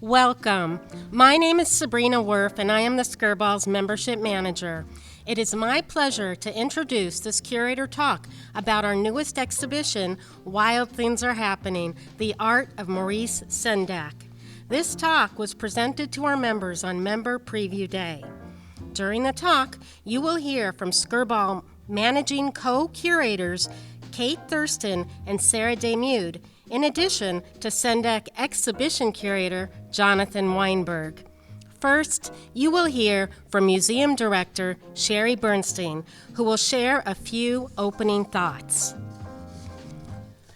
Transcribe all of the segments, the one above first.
Welcome. My name is Sabrina Werf, and I am the Skirball's membership manager. It is my pleasure to introduce this curator talk about our newest exhibition, Wild Things Are Happening, the Art of Maurice Sendak. This talk was presented to our members on Member Preview Day. During the talk, you will hear from Skirball managing co-curators Cate, Thurston, and Sarah Damude, in addition to Sendak exhibition curator Jonathan Weinberg. First, you will hear from museum director Sherry Bernstein, who will share a few opening thoughts.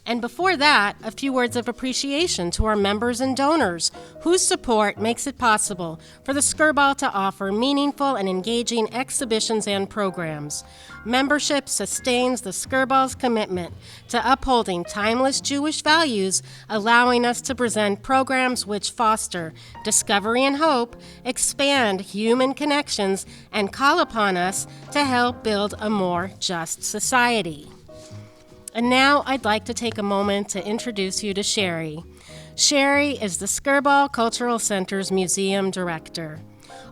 And before that, a few words of appreciation to our members and donors, whose support makes it possible for the Skirball to offer meaningful and engaging exhibitions and programs. Membership sustains the Skirball's commitment to upholding timeless Jewish values, allowing us to present programs which foster discovery and hope, expand human connections, and call upon us to help build a more just society. And now I'd like to take a moment to introduce you to Sherry. Sherry is the Skirball Cultural Center's museum director,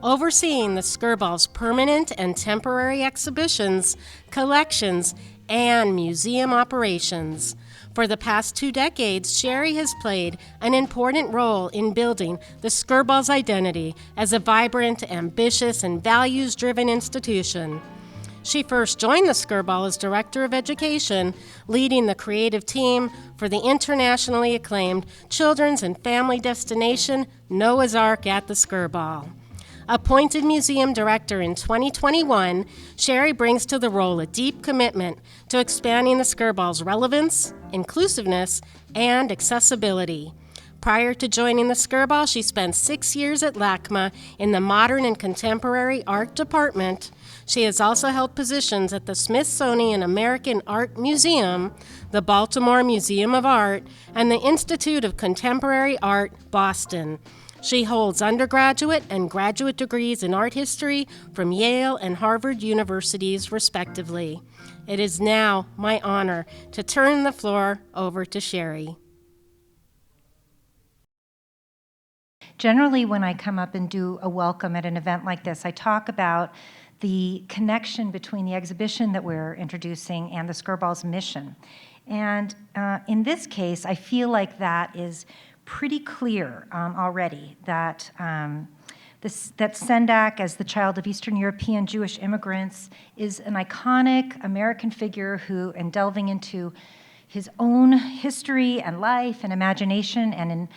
overseeing the Skirball's permanent and temporary exhibitions, collections, and museum operations. For the past 2 decades, Sherry has played an important role in building the Skirball's identity as a vibrant, ambitious, and values-driven institution. She first joined the Skirball as Director of Education, leading the creative team for the internationally acclaimed children's and family destination, Noah's Ark at the Skirball. Appointed Museum Director in 2021, Sherry brings to the role a deep commitment to expanding the Skirball's relevance, inclusiveness, and accessibility. Prior to joining the Skirball, she spent 6 years at LACMA in the Modern and Contemporary Art Department. She has also held positions at the Smithsonian American Art Museum, the Baltimore Museum of Art, and the Institute of Contemporary Art, Boston. She holds undergraduate and graduate degrees in art history from Yale and Harvard Universities, respectively. It is now my honor to turn the floor over to Sherry. Generally, when I come up and do a welcome at an event like this, I talk about the connection between the exhibition that we're introducing and the Skirball's mission. And in this case, I feel like that is pretty clear already, that that Sendak, as the child of Eastern European Jewish immigrants, is an iconic American figure who, in delving into his own history and life and imagination, and in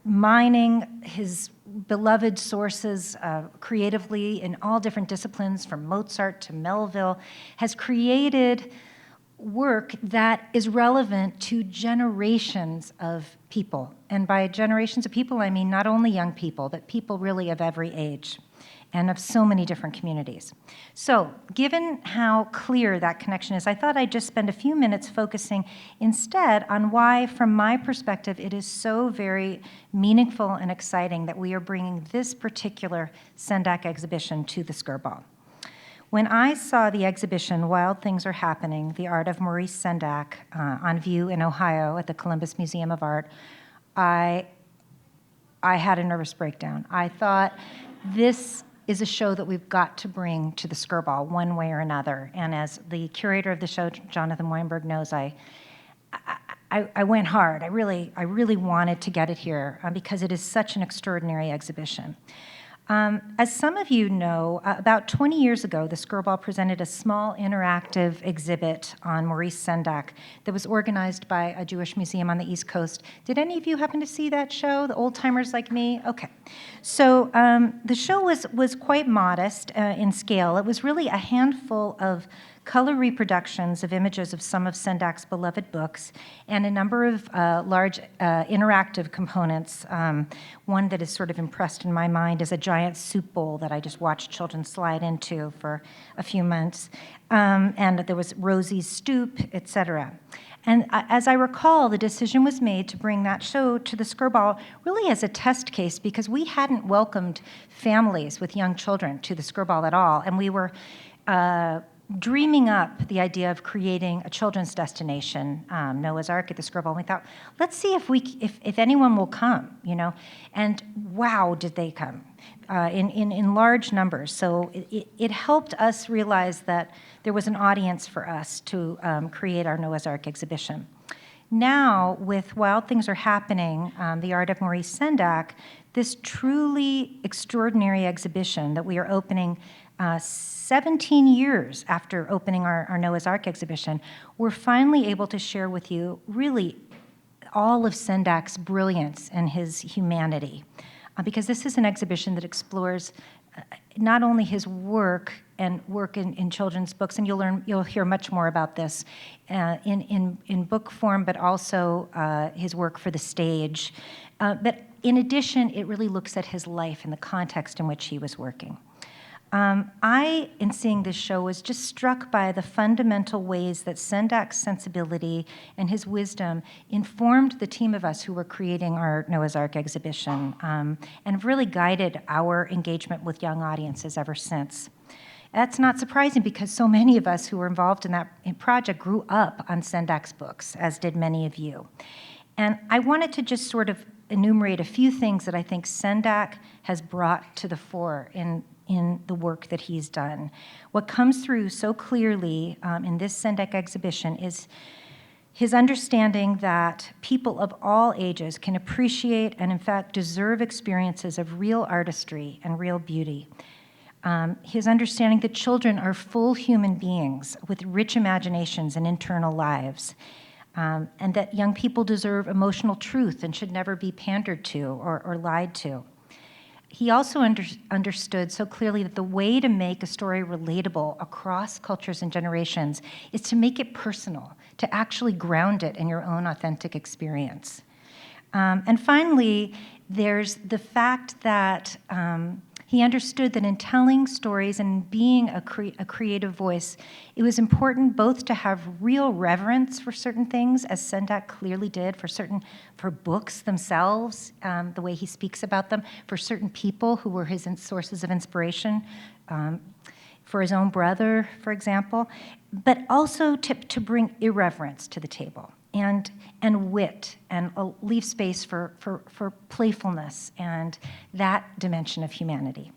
mining his beloved sources creatively in all different disciplines, from Mozart to Melville, has created work that is relevant to generations of people. And by generations of people, I mean not only young people, but people really of every age and of so many different communities. So, given how clear that connection is, I thought I'd just spend a few minutes focusing instead on why, from my perspective, it is so very meaningful and exciting that we are bringing this particular Sendak exhibition to the Skirball. When I saw the exhibition, Wild Things Are Happening, the Art of Maurice Sendak, on view in Ohio at the Columbus Museum of Art, I had a nervous breakdown. I thought, this is a show that we've got to bring to the Skirball one way or another. And as the curator of the show, Jonathan Weinberg, knows, I went hard. I really wanted to get it here because it is such an extraordinary exhibition. As some of you know, about 20 years ago, the Skirball presented a small interactive exhibit on Maurice Sendak that was organized by a Jewish museum on the East Coast. Did any of you happen to see that show, the old-timers like me? Okay. So the show was quite modest in scale. It was really a handful of color reproductions of images of some of Sendak's beloved books, and a number of large interactive components. One that is sort of impressed in my mind is a giant soup bowl that I just watched children slide into for a few months. And there was Rosie's stoop, etc. And as I recall, the decision was made to bring that show to the Skirball really as a test case, because we hadn't welcomed families with young children to the Skirball at all, and we were dreaming up the idea of creating a children's destination, Noah's Ark at the Skirball. We thought, let's see if anyone will come, And wow, did they come in large numbers. So it helped us realize that there was an audience for us to create our Noah's Ark exhibition. Now, with Wild Things Are Happening, the Art of Maurice Sendak, this truly extraordinary exhibition that we are opening 17 years after opening our Noah's Ark exhibition, we're finally able to share with you really all of Sendak's brilliance and his humanity. Because this is an exhibition that explores not only his work and work in children's books, and you'll hear much more about this in book form, but also his work for the stage. But in addition, it really looks at his life and the context in which he was working. I, in seeing this show, was just struck by the fundamental ways that Sendak's sensibility and his wisdom informed the team of us who were creating our Noah's Ark exhibition, and really guided our engagement with young audiences ever since. That's not surprising because so many of us who were involved in that project grew up on Sendak's books, as did many of you. And I wanted to just sort of enumerate a few things that I think Sendak has brought to the fore in the work that he's done. What comes through so clearly in this Sendak exhibition is his understanding that people of all ages can appreciate and in fact deserve experiences of real artistry and real beauty. His understanding that children are full human beings with rich imaginations and internal lives, and that young people deserve emotional truth and should never be pandered to or lied to. He also understood so clearly that the way to make a story relatable across cultures and generations is to make it personal, to actually ground it in your own authentic experience. And finally, there's the fact that he understood that in telling stories and being a creative voice, it was important both to have real reverence for certain things, as Sendak clearly did, for books themselves, the way he speaks about them, for certain people who were his sources of inspiration, for his own brother, for example, but also to bring irreverence to the table. And wit, and leave space for playfulness and that dimension of humanity.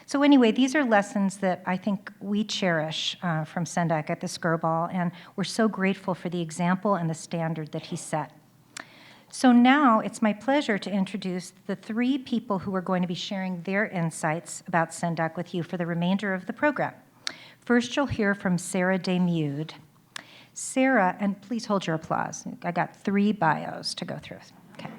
So anyway, these are lessons that I think we cherish from Sendak at the Skirball, and we're so grateful for the example and the standard that he set. So now it's my pleasure to introduce the three people who are going to be sharing their insights about Sendak with you for the remainder of the program. First, you'll hear from Sarah Damude. Sarah, and please hold your applause. I got 3 bios to go through. Okay.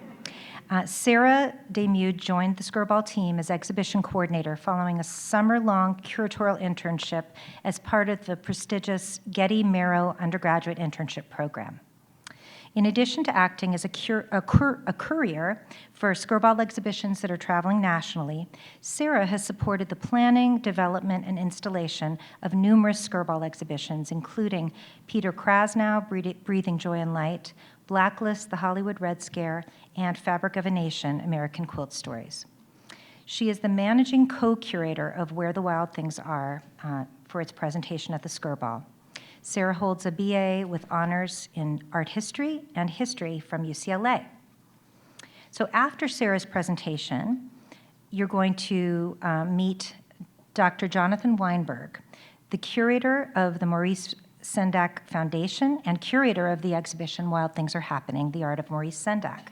Sarah Damude joined the Skirball team as exhibition coordinator following a summer-long curatorial internship as part of the prestigious Getty Merrow undergraduate internship program. In addition to acting as a courier for Skirball exhibitions that are traveling nationally, Sarah has supported the planning, development, and installation of numerous Skirball exhibitions, including Peter Krasnow, Breathing Joy and Light, Blacklist, The Hollywood Red Scare, and Fabric of a Nation, American Quilt Stories. She is the managing co-curator of Where the Wild Things Are for its presentation at the Skirball. Sarah holds a BA with honors in art history and history from UCLA. So after Sarah's presentation, you're going to meet Dr. Jonathan Weinberg, the curator of the Maurice Sendak Foundation and curator of the exhibition Wild Things Are Happening, the Art of Maurice Sendak.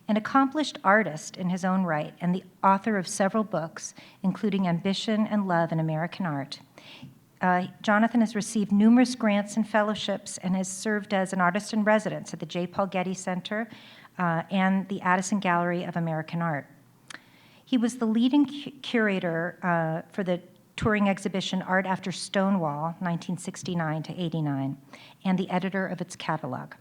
An accomplished artist in his own right and the author of several books, including Ambition and Love in American Art, Jonathan has received numerous grants and fellowships and has served as an artist in residence at the J. Paul Getty Center and the Addison Gallery of American Art. He was the leading curator for the touring exhibition Art After Stonewall, 1969 to 89, and the editor of its catalog.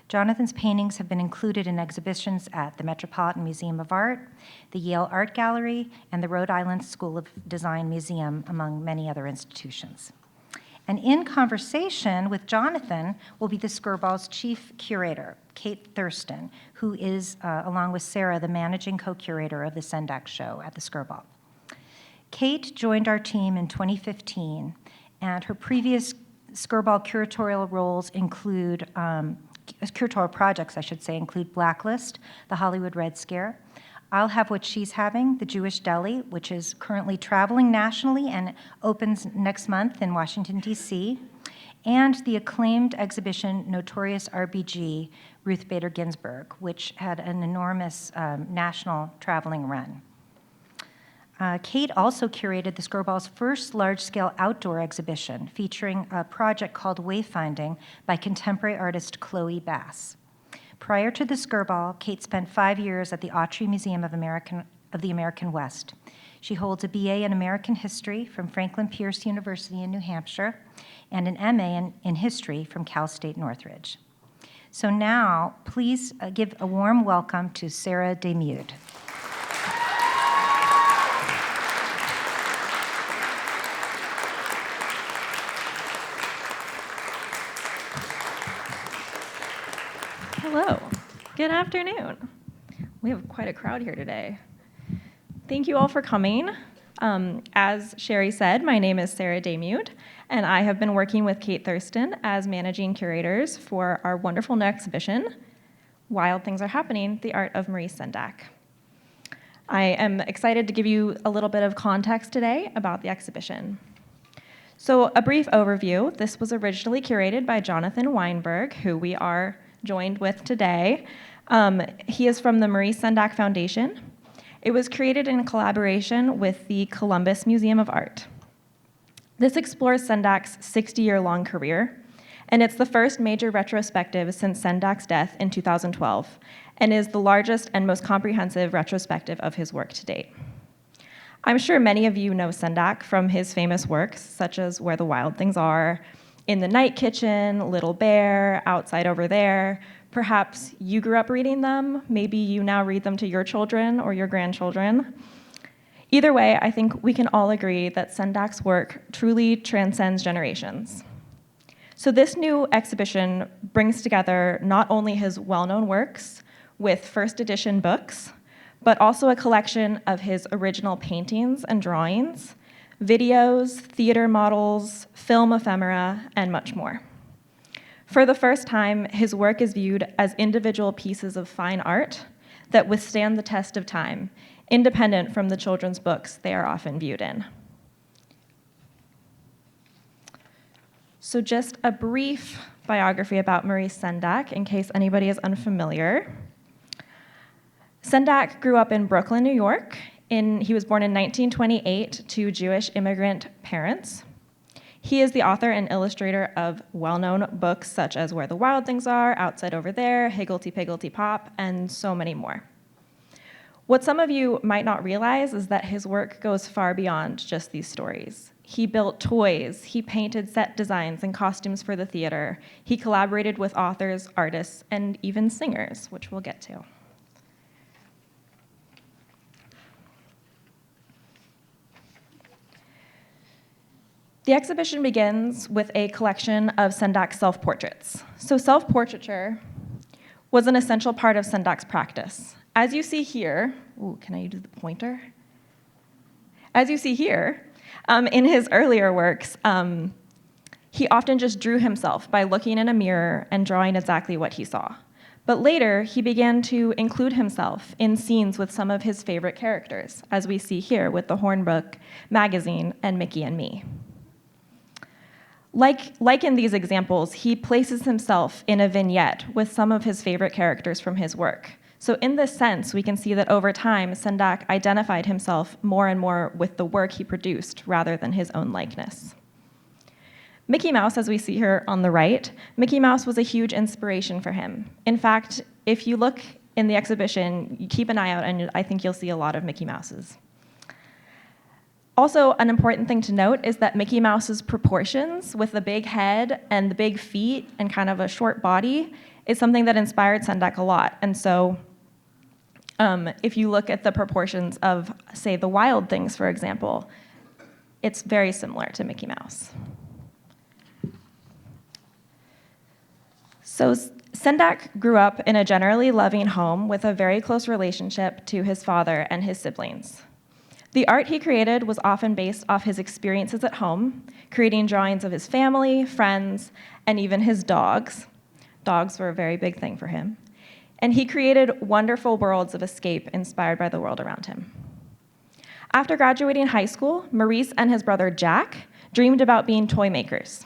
Jonathan's paintings have been included in exhibitions at the Metropolitan Museum of Art, the Yale Art Gallery, and the Rhode Island School of Design Museum, among many other institutions. And in conversation with Jonathan will be the Skirball's chief curator, Cate Thurston, who is, along with Sarah, the managing co-curator of the Sendak show at the Skirball. Cate joined our team in 2015 And her previous Skirball curatorial roles include, curatorial projects, I should say, include Blacklist, the Hollywood Red Scare, I'll Have What She's Having, the Jewish Deli, which is currently traveling nationally and opens next month in Washington, D.C., and the acclaimed exhibition Notorious RBG, Ruth Bader Ginsburg, which had an enormous national traveling run. Cate also curated the Skirball's first large-scale outdoor exhibition featuring a project called Wayfinding by contemporary artist Chloe Bass. Prior to the Skirball, Cate spent 5 years at the Autry Museum of the American West. She holds a BA in American History from Franklin Pierce University in New Hampshire and an MA in History from Cal State Northridge. So now, please give a warm welcome to Sarah Damude. Hello. Good afternoon. We have quite a crowd here today. Thank you all for coming. As Sherry said, my name is Sarah Daymude, and I have been working with Cate Thurston as managing curators for our wonderful new exhibition, Wild Things Are Happening, the Art of Maurice Sendak. I am excited to give you a little bit of context today about the exhibition. So a brief overview. This was originally curated by Jonathan Weinberg, who we are joined with today. He is from the Maurice Sendak Foundation. It was created in collaboration with the Columbus Museum of Art. This explores Sendak's 60-year-long career, and it's the first major retrospective since Sendak's death in 2012, and is the largest and most comprehensive retrospective of his work to date. I'm sure many of you know Sendak from his famous works, such as Where the Wild Things Are, In the Night Kitchen, Little Bear, Outside Over There. Perhaps you grew up reading them. Maybe you now read them to your children or your grandchildren. Either way, I think we can all agree that Sendak's work truly transcends generations. So this new exhibition brings together not only his well-known works with first edition books, but also a collection of his original paintings and drawings, videos, theater models, film ephemera, and much more. For the first time, his work is viewed as individual pieces of fine art that withstand the test of time, independent from the children's books they are often viewed in. So just a brief biography about Maurice Sendak, in case anybody is unfamiliar. Sendak grew up in Brooklyn, New York. He was born in 1928 to Jewish immigrant parents. He is the author and illustrator of well-known books such as Where the Wild Things Are, Outside Over There, Higgledy Piggledy Pop, and so many more. What some of you might not realize is that his work goes far beyond just these stories. He built toys, he painted set designs and costumes for the theater, he collaborated with authors, artists, and even singers, which we'll get to. The exhibition begins with a collection of Sendak's self-portraits. So self-portraiture was an essential part of Sendak's practice. As you see here, can I use the pointer? As you see here, in his earlier works, he often just drew himself by looking in a mirror and drawing exactly what he saw. But later, he began to include himself in scenes with some of his favorite characters, as we see here with the Hornbook magazine and Mickey and Me. Like in these examples, he places himself in a vignette with some of his favorite characters from his work. So in this sense, we can see that over time, Sendak identified himself more and more with the work he produced rather than his own likeness. Mickey Mouse, as we see here on the right, Mickey Mouse was a huge inspiration for him. In fact, if you look in the exhibition, you keep an eye out and I think you'll see a lot of Mickey Mouses. Also, an important thing to note is that Mickey Mouse's proportions with the big head and the big feet and kind of a short body is something that inspired Sendak a lot. And so if you look at the proportions of, say, the Wild Things, for example, it's very similar to Mickey Mouse. So Sendak grew up in a generally loving home with a very close relationship to his father and his siblings. The art he created was often based off his experiences at home, creating drawings of his family, friends, and even his dogs. Dogs were a very big thing for him. And he created wonderful worlds of escape inspired by the world around him. After graduating high school, Maurice and his brother Jack dreamed about being toy makers,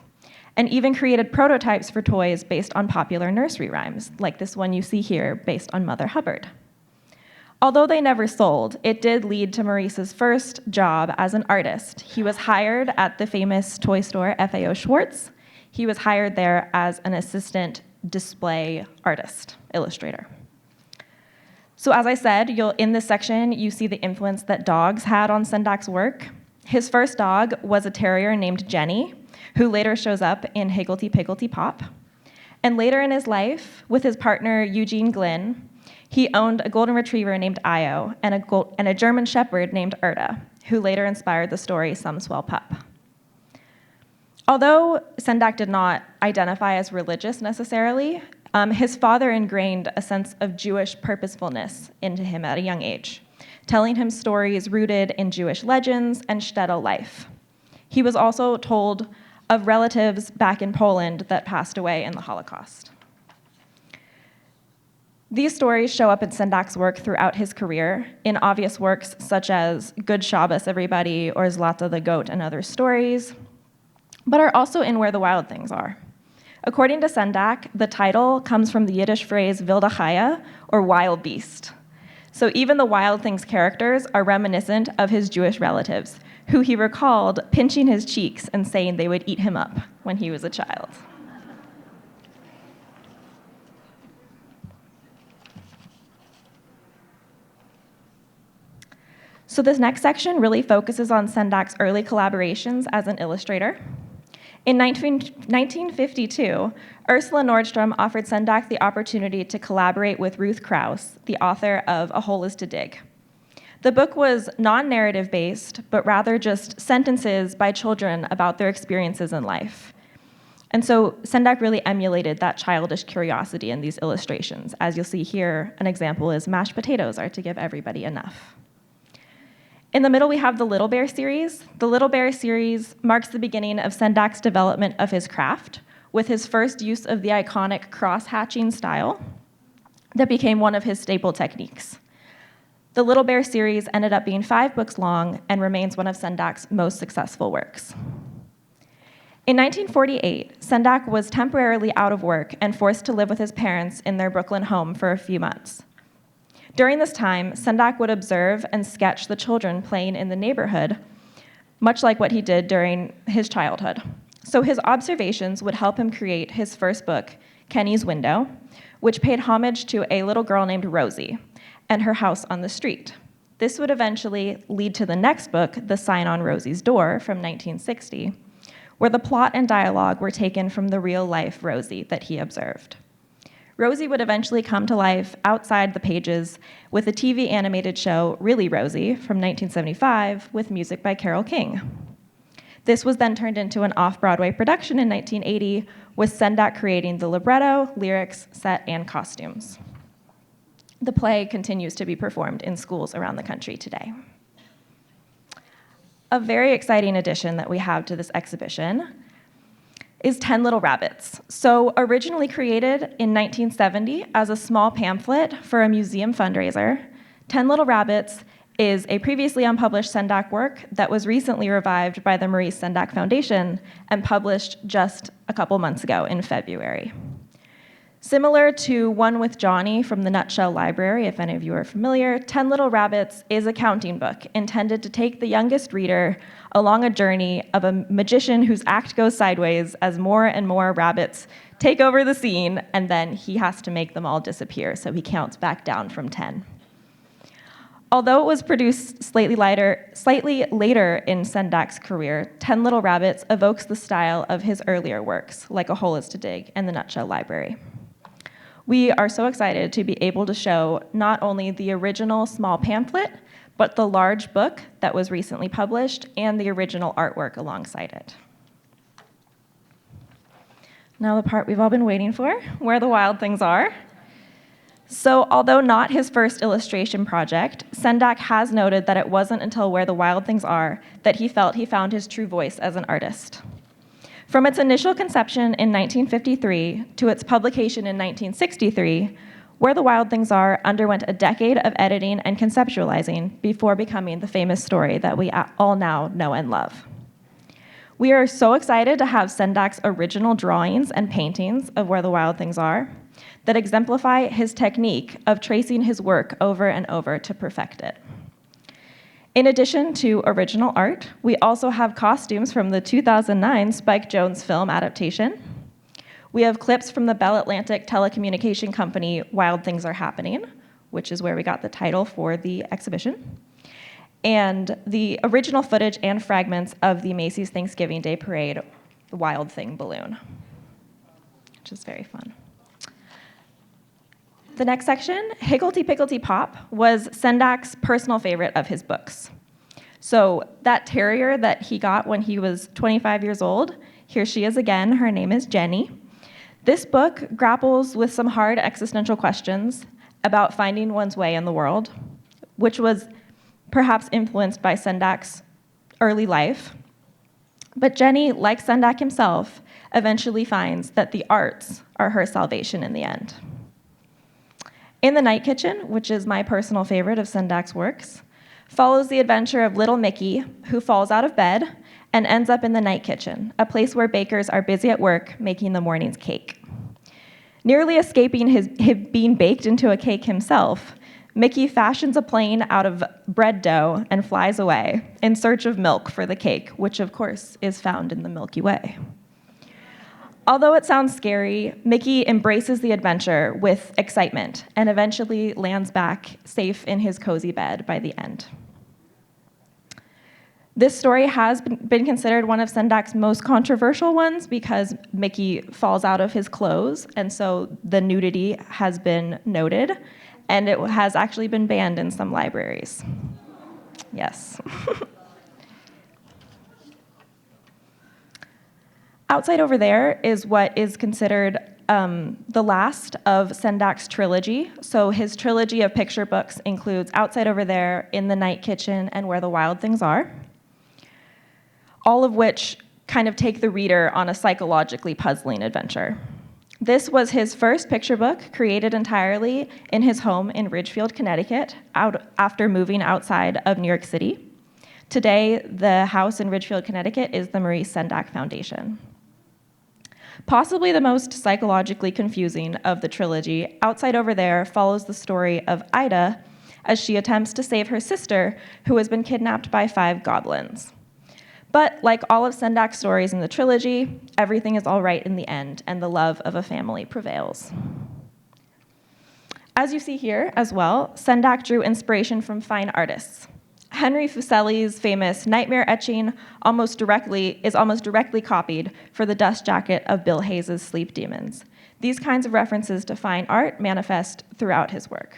and even created prototypes for toys based on popular nursery rhymes, like this one you see here, based on Mother Hubbard. Although they never sold, it did lead to Maurice's first job as an artist. He was hired at the famous toy store FAO Schwartz. He was hired there as an assistant display artist, illustrator. So as I said, in this section, you see the influence that dogs had on Sendak's work. His first dog was a terrier named Jenny, who later shows up in Higgledy Piggledy Pop. And later in his life, with his partner Eugene Glynn, he owned a golden retriever named Io and a German shepherd named Erta, who later inspired the story Some Swell Pup. Although Sendak did not identify as religious necessarily, his father ingrained a sense of Jewish purposefulness into him at a young age, telling him stories rooted in Jewish legends and shtetl life. He was also told of relatives back in Poland that passed away in the Holocaust. These stories show up in Sendak's work throughout his career, in obvious works such as Good Shabbos, Everybody, or Zlata the Goat and Other Stories, but are also in Where the Wild Things Are. According to Sendak, the title comes from the Yiddish phrase Wilde Chaya, or wild beast. So even the Wild Things characters are reminiscent of his Jewish relatives, who he recalled pinching his cheeks and saying they would eat him up when he was a child. So this next section really focuses on Sendak's early collaborations as an illustrator. In 1952, Ursula Nordstrom offered Sendak the opportunity to collaborate with Ruth Krauss, the author of A Hole is to Dig. The book was non-narrative based, but rather just sentences by children about their experiences in life. And so Sendak really emulated that childish curiosity in these illustrations. As you'll see here, an example is mashed potatoes are to give everybody enough. In the middle, we have the Little Bear series. The Little Bear series marks the beginning of Sendak's development of his craft, with his first use of the iconic cross-hatching style that became one of his staple techniques. The Little Bear series ended up being 5 books long and remains one of Sendak's most successful works. In 1948, Sendak was temporarily out of work and forced to live with his parents in their Brooklyn home for a few months. During this time, Sendak would observe and sketch the children playing in the neighborhood, much like what he did during his childhood. So his observations would help him create his first book, Kenny's Window, which paid homage to a little girl named Rosie and her house on the street. This would eventually lead to the next book, The Sign on Rosie's Door from 1960, where the plot and dialogue were taken from the real-life Rosie that he observed. Rosie would eventually come to life outside the pages with the TV animated show Really Rosie from 1975 with music by Carole King. This was then turned into an off-Broadway production in 1980 with Sendak creating the libretto, lyrics, set, and costumes. The play continues to be performed in schools around the country today. A very exciting addition that we have to this exhibition is 10 Little Rabbits. So originally created in 1970 as a small pamphlet for a museum fundraiser, 10 Little Rabbits is a previously unpublished Sendak work that was recently revived by the Maurice Sendak Foundation and published just a couple months ago in February. Similar to One with Johnny from the Nutshell Library, if any of you are familiar, 10 Little Rabbits is a counting book intended to take the youngest reader along a journey of a magician whose act goes sideways as more and more rabbits take over the scene, and then he has to make them all disappear, so he counts back down from 10. Although it was produced slightly later in Sendak's career, 10 Little Rabbits evokes the style of his earlier works, like A Hole is to Dig and the Nutshell Library. We are so excited to be able to show not only the original small pamphlet, but the large book that was recently published and the original artwork alongside it. Now the part we've all been waiting for, Where the Wild Things Are. So although not his first illustration project, Sendak has noted that it wasn't until Where the Wild Things Are that he felt he found his true voice as an artist. From its initial conception in 1953 to its publication in 1963, Where the Wild Things Are underwent a decade of editing and conceptualizing before becoming the famous story that we all now know and love. We are so excited to have Sendak's original drawings and paintings of Where the Wild Things Are that exemplify his technique of tracing his work over and over to perfect it. In addition to original art, we also have costumes from the 2009 Spike Jonze film adaptation. We have clips from the Bell Atlantic telecommunication company Wild Things Are Happening, which is where we got the title for the exhibition, and the original footage and fragments of the Macy's Thanksgiving Day Parade Wild Thing balloon, which is very fun. The next section, Higgledy Piggledy Pop, was Sendak's personal favorite of his books. So that terrier that he got when he was 25 years old, here she is again, her name is Jenny. This book grapples with some hard existential questions about finding one's way in the world, which was perhaps influenced by Sendak's early life. But Jenny, like Sendak himself, eventually finds that the arts are her salvation in the end. In the Night Kitchen, which is my personal favorite of Sendak's works, follows the adventure of little Mickey, who falls out of bed and ends up in the night kitchen, a place where bakers are busy at work making the morning's cake. Nearly escaping his being baked into a cake himself, Mickey fashions a plane out of bread dough and flies away in search of milk for the cake, which of course is found in the Milky Way. Although it sounds scary, Mickey embraces the adventure with excitement and eventually lands back safe in his cozy bed by the end. This story has been considered one of Sendak's most controversial ones because Mickey falls out of his clothes, and so the nudity has been noted, and it has actually been banned in some libraries. Yes. Outside over there is what is considered the last of Sendak's trilogy. So his trilogy of picture books includes Outside Over There, In the Night Kitchen, and Where the Wild Things Are, all of which kind of take the reader on a psychologically puzzling adventure. This was his first picture book, created entirely in his home in Ridgefield, Connecticut, after moving outside of New York City. Today, the house in Ridgefield, Connecticut is the Maurice Sendak Foundation. Possibly the most psychologically confusing of the trilogy, Outside Over There follows the story of Ida as she attempts to save her sister, who has been kidnapped by 5 goblins. But like all of Sendak's stories in the trilogy, everything is all right in the end, and the love of a family prevails. As you see here as well, Sendak drew inspiration from fine artists. Henry Fuseli's famous Nightmare etching is almost directly copied for the dust jacket of Bill Hayes' Sleep Demons. These kinds of references to fine art manifest throughout his work.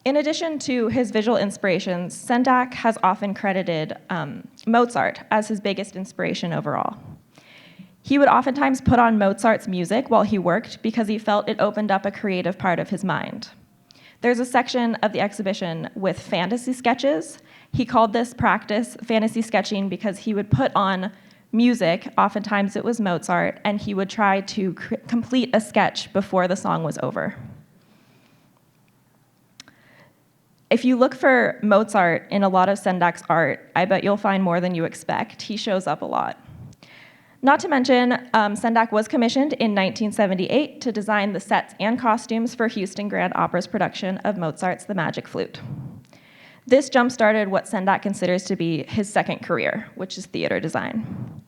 In addition to his visual inspirations, Sendak has often credited Mozart as his biggest inspiration overall. He would oftentimes put on Mozart's music while he worked because he felt it opened up a creative part of his mind. There's a section of the exhibition with fantasy sketches. He called this practice fantasy sketching because he would put on music, oftentimes it was Mozart, and he would try to complete a sketch before the song was over. If you look for Mozart in a lot of Sendak's art, I bet you'll find more than you expect. He shows up a lot. Not to mention, Sendak was commissioned in 1978 to design the sets and costumes for Houston Grand Opera's production of Mozart's The Magic Flute. This jump-started what Sendak considers to be his second career, which is theater design.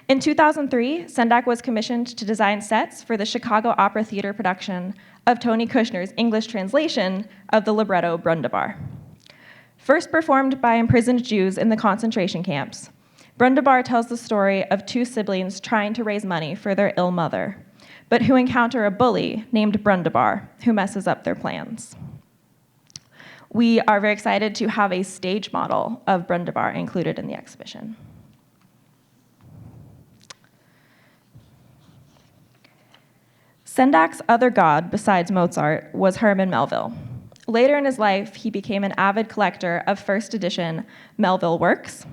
In 2003, Sendak was commissioned to design sets for the Chicago Opera Theater production of Tony Kushner's English translation of the libretto Brundabar. First performed by imprisoned Jews in the concentration camps, Brundabar tells the story of 2 siblings trying to raise money for their ill mother, but who encounter a bully named Brundabar who messes up their plans. We are very excited to have a stage model of Brundabar included in the exhibition. Sendak's other god, besides Mozart, was Herman Melville. Later in his life, he became an avid collector of first edition Melville works.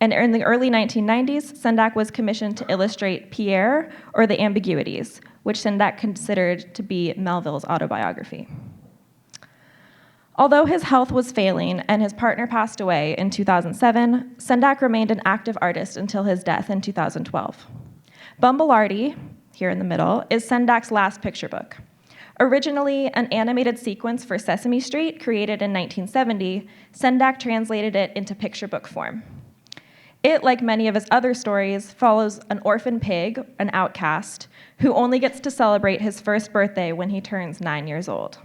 And in the early 1990s, Sendak was commissioned to illustrate Pierre, or the Ambiguities, which Sendak considered to be Melville's autobiography. Although his health was failing and his partner passed away in 2007, Sendak remained an active artist until his death in 2012. Bumbelarty, here in the middle, is Sendak's last picture book. Originally an animated sequence for Sesame Street created in 1970, Sendak translated it into picture book form. It, like many of his other stories, follows an orphan pig, an outcast, who only gets to celebrate his first birthday when he turns 9 years old.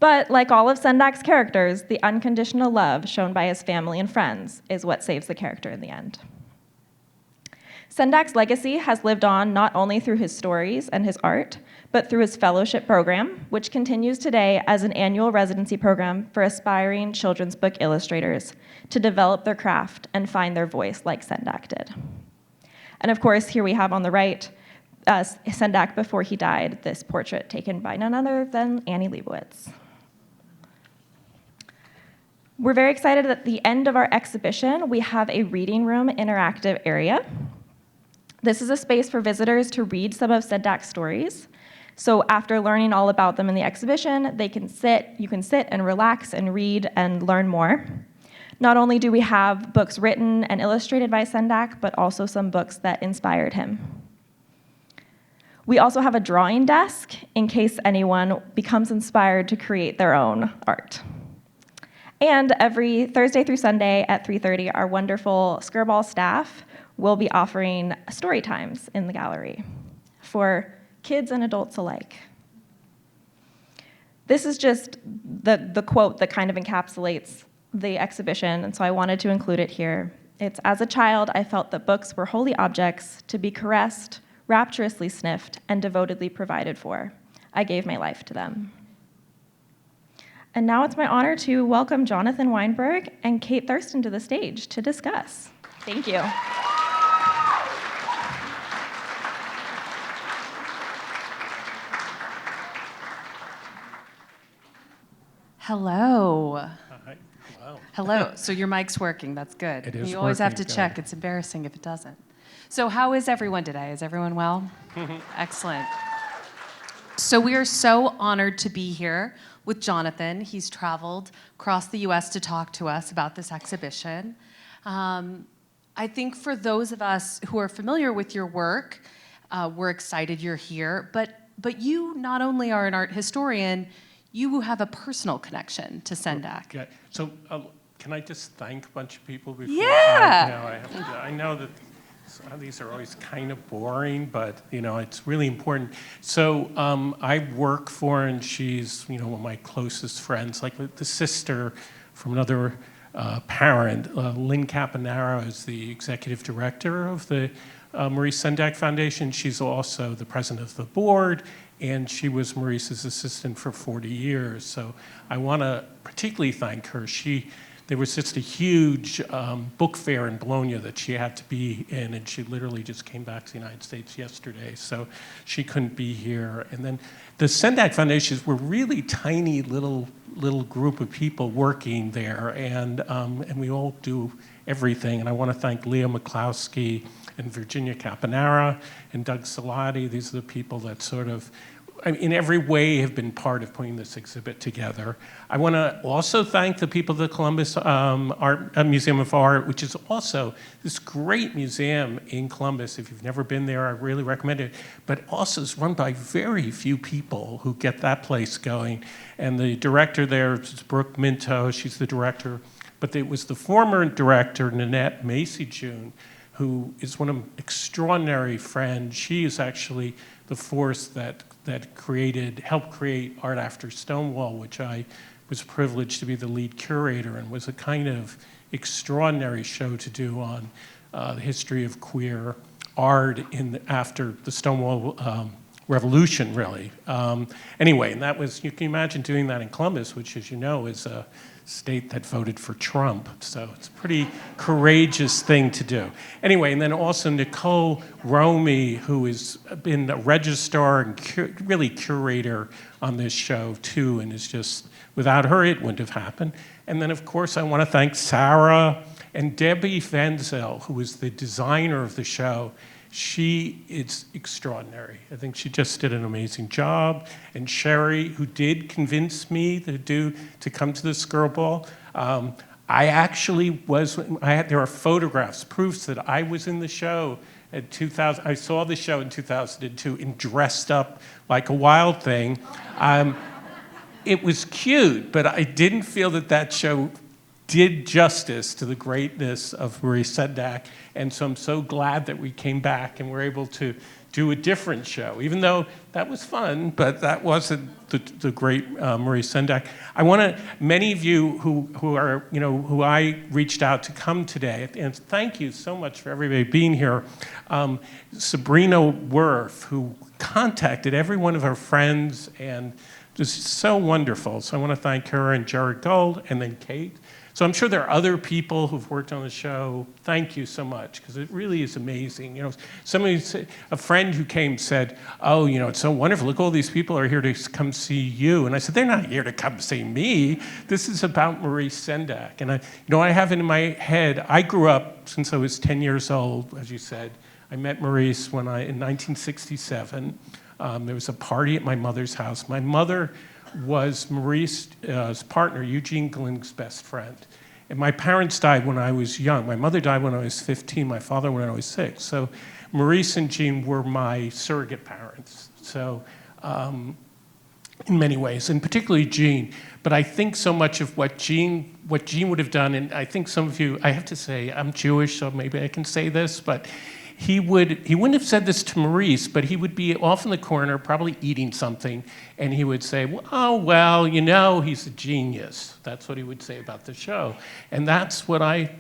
But like all of Sendak's characters, the unconditional love shown by his family and friends is what saves the character in the end. Sendak's legacy has lived on not only through his stories and his art, but through his fellowship program, which continues today as an annual residency program for aspiring children's book illustrators to develop their craft and find their voice like Sendak did. And of course, here we have on the right, Sendak before he died, this portrait taken by none other than Annie Leibovitz. We're very excited at the end of our exhibition, we have a reading room interactive area. This is a space for visitors to read some of Sendak's stories. So after learning all about them in the exhibition, you can sit and relax and read and learn more. Not only do we have books written and illustrated by Sendak, but also some books that inspired him. We also have a drawing desk in case anyone becomes inspired to create their own art. And every Thursday through Sunday at 3:30, our wonderful Skirball staff will be offering story times in the gallery for kids and adults alike. This is just the quote that kind of encapsulates the exhibition, and so I wanted to include it here. It's, "As a child, I felt that books were holy objects to be caressed, rapturously sniffed, and devotedly provided for. I gave my life to them." And now it's my honor to welcome Jonathan Weinberg and Cate Thurston to the stage to discuss. Thank you. Hello. Hi. Hello. Hello. So your mic's working. That's good. It is You always have working, to check. good. It's embarrassing if it doesn't. So how is everyone today? Is everyone well? Excellent. So we are so honored to be here with Jonathan. He's traveled across the U.S. to talk to us about this exhibition. I think for those of us who are familiar with your work, we're excited you're here. But you not only are an art historian, you have a personal connection to Sendak. Yeah. So can I just thank a bunch of people before? Yeah. I know that some of these are always kind of boring, but it's really important. So I work for, and she's one of my closest friends, like the sister from another parent. Lynn Caponaro is the executive director of the Maurice Sendak Foundation. She's also the president of the board, and she was Maurice's assistant for 40 years. So I want to particularly thank her. There was just a huge book fair in Bologna that she had to be in, and she literally just came back to the United States yesterday, so she couldn't be here. And then the Sendak Foundations were really tiny little group of people working there, and we all do everything. And I want to thank Leo McCloskey and Virginia Caponara and Doug Salati. These are the people that sort of, in every way, have been part of putting this exhibit together. I want to also thank the people of the Columbus Museum of Art, which is also this great museum in Columbus. If you've never been there, I really recommend it. But also is run by very few people who get that place going. And the director there is Brooke Minto. She's the director. But it was the former director, Nanette Macy-June, who is one of an extraordinary friend. She is actually the force that helped create Art After Stonewall, which I was privileged to be the lead curator, and was a kind of extraordinary show to do on the history of queer art after the Stonewall Revolution, really. Anyway, and that was, you can imagine doing that in Columbus, which, as you know, is state that voted for Trump. So it's a pretty courageous thing to do. Anyway, and then also Nicole Romy, who has been a registrar and really curator on this show too, and is just, without her, it wouldn't have happened. And then, of course, I want to thank Sarah and Debbie Fenzel, who is the designer of the show. She is extraordinary. I think she just did an amazing job. And Sherry, who did convince me to come to the Skirball. I actually there are photographs, proofs that I was in the show in 2000. I saw the show in 2002 and dressed up like a wild thing. It was cute, but I didn't feel that show did justice to the greatness of Maurice Sendak, and so I'm so glad that we came back and were able to do a different show, even though that was fun, but that wasn't the great Maurice Sendak. I want to, many of you who I reached out to come today, and thank you so much for everybody being here. Sabrina Worf, who contacted every one of her friends, and just so wonderful. So I want to thank her, and Jared Gold, and then Cate. So I'm sure there are other people who've worked on the show. Thank you so much, because it really is amazing. A friend who came said, "Oh, it's so wonderful. Look, all these people are here to come see you." And I said, "They're not here to come see me. This is about Maurice Sendak." And I have it in my head. I grew up since I was 10 years old, as you said. I met Maurice in 1967. There was a party at my mother's house. My mother was Maurice's partner, Eugene Glenn's best friend. And my parents died when I was young. My mother died when I was 15, my father when I was 6. So Maurice and Jean were my surrogate parents. So in many ways, and particularly Jean. But I think so much of what Jean would have done, and I think some of you, I have to say, I'm Jewish, so maybe I can say this, but he wouldn't have said this to Maurice, but he would be off in the corner, probably eating something, and he would say, he's a genius. That's what he would say about the show. And that's what I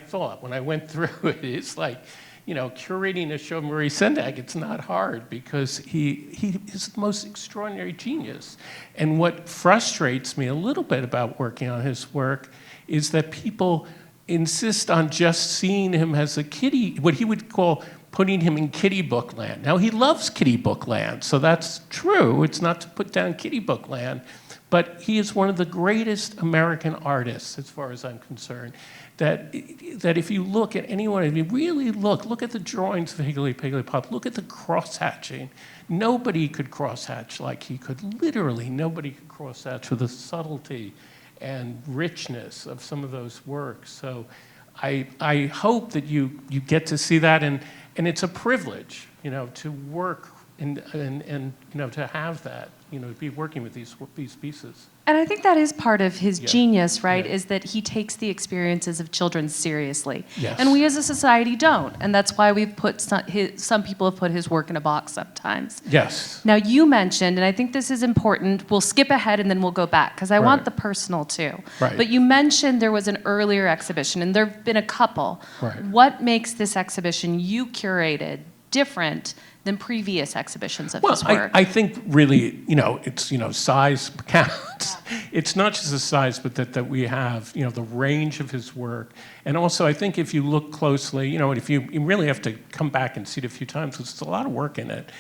thought when I went through it. It's like, curating a show of Maurice Sendak, it's not hard, because he is the most extraordinary genius. And what frustrates me a little bit about working on his work is that people insist on just seeing him as a kiddie, what he would call putting him in kiddie book land. Now, he loves kiddie book land, so that's true. It's not to put down kiddie book land, but he is one of the greatest American artists, as far as I'm concerned, that if you look at anyone, if you really look at the drawings of Higgly Piggly Pop, look at the cross-hatching. Nobody could cross-hatch like he could. Literally, nobody could cross-hatch with the subtlety and richness of some of those works. So I hope that you get to see that, and it's a privilege, to work and to have that, to be working with these pieces. And I think that is part of his genius, right? Yeah. Is that he takes the experiences of children seriously. Yes. And we as a society don't. And that's why we've put some people have put his work in a box sometimes. Yes. Now, you mentioned, and I think this is important, we'll skip ahead and then we'll go back, because I want the personal too. Right. But you mentioned there was an earlier exhibition, and there have been a couple. Right. What makes this exhibition you curated different than previous exhibitions of his work? I think really, it's, size counts. It's not just the size, but that we have, the range of his work. And also, I think if you look closely, if you really have to come back and see it a few times, because there's a lot of work in it,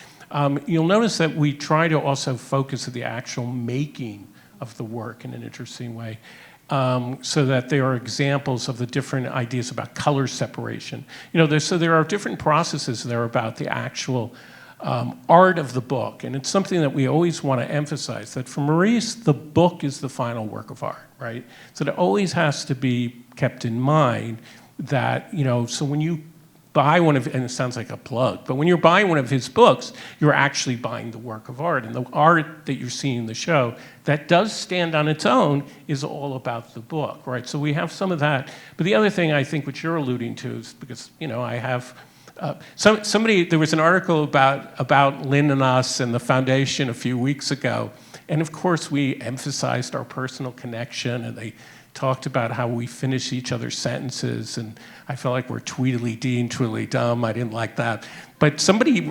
you'll notice that we try to also focus on the actual making of the work in an interesting way. So that there are examples of the different ideas about color separation. So there are different processes there about the actual art of the book, and it's something that we always want to emphasize, that for Maurice, the book is the final work of art, right? So it always has to be kept in mind that, so when you buy one of, and it sounds like a plug, but when you're buying one of his books, you're actually buying the work of art. And the art that you're seeing in the show that does stand on its own is all about the book, right? So we have some of that. But the other thing I think which you're alluding to is because, I have, there was an article about Lynn and us and the foundation a few weeks ago. And of course, we emphasized our personal connection, and they talked about how we finish each other's sentences, and I felt like we're Tweedledee and Tweedledum. I didn't like that. But somebody,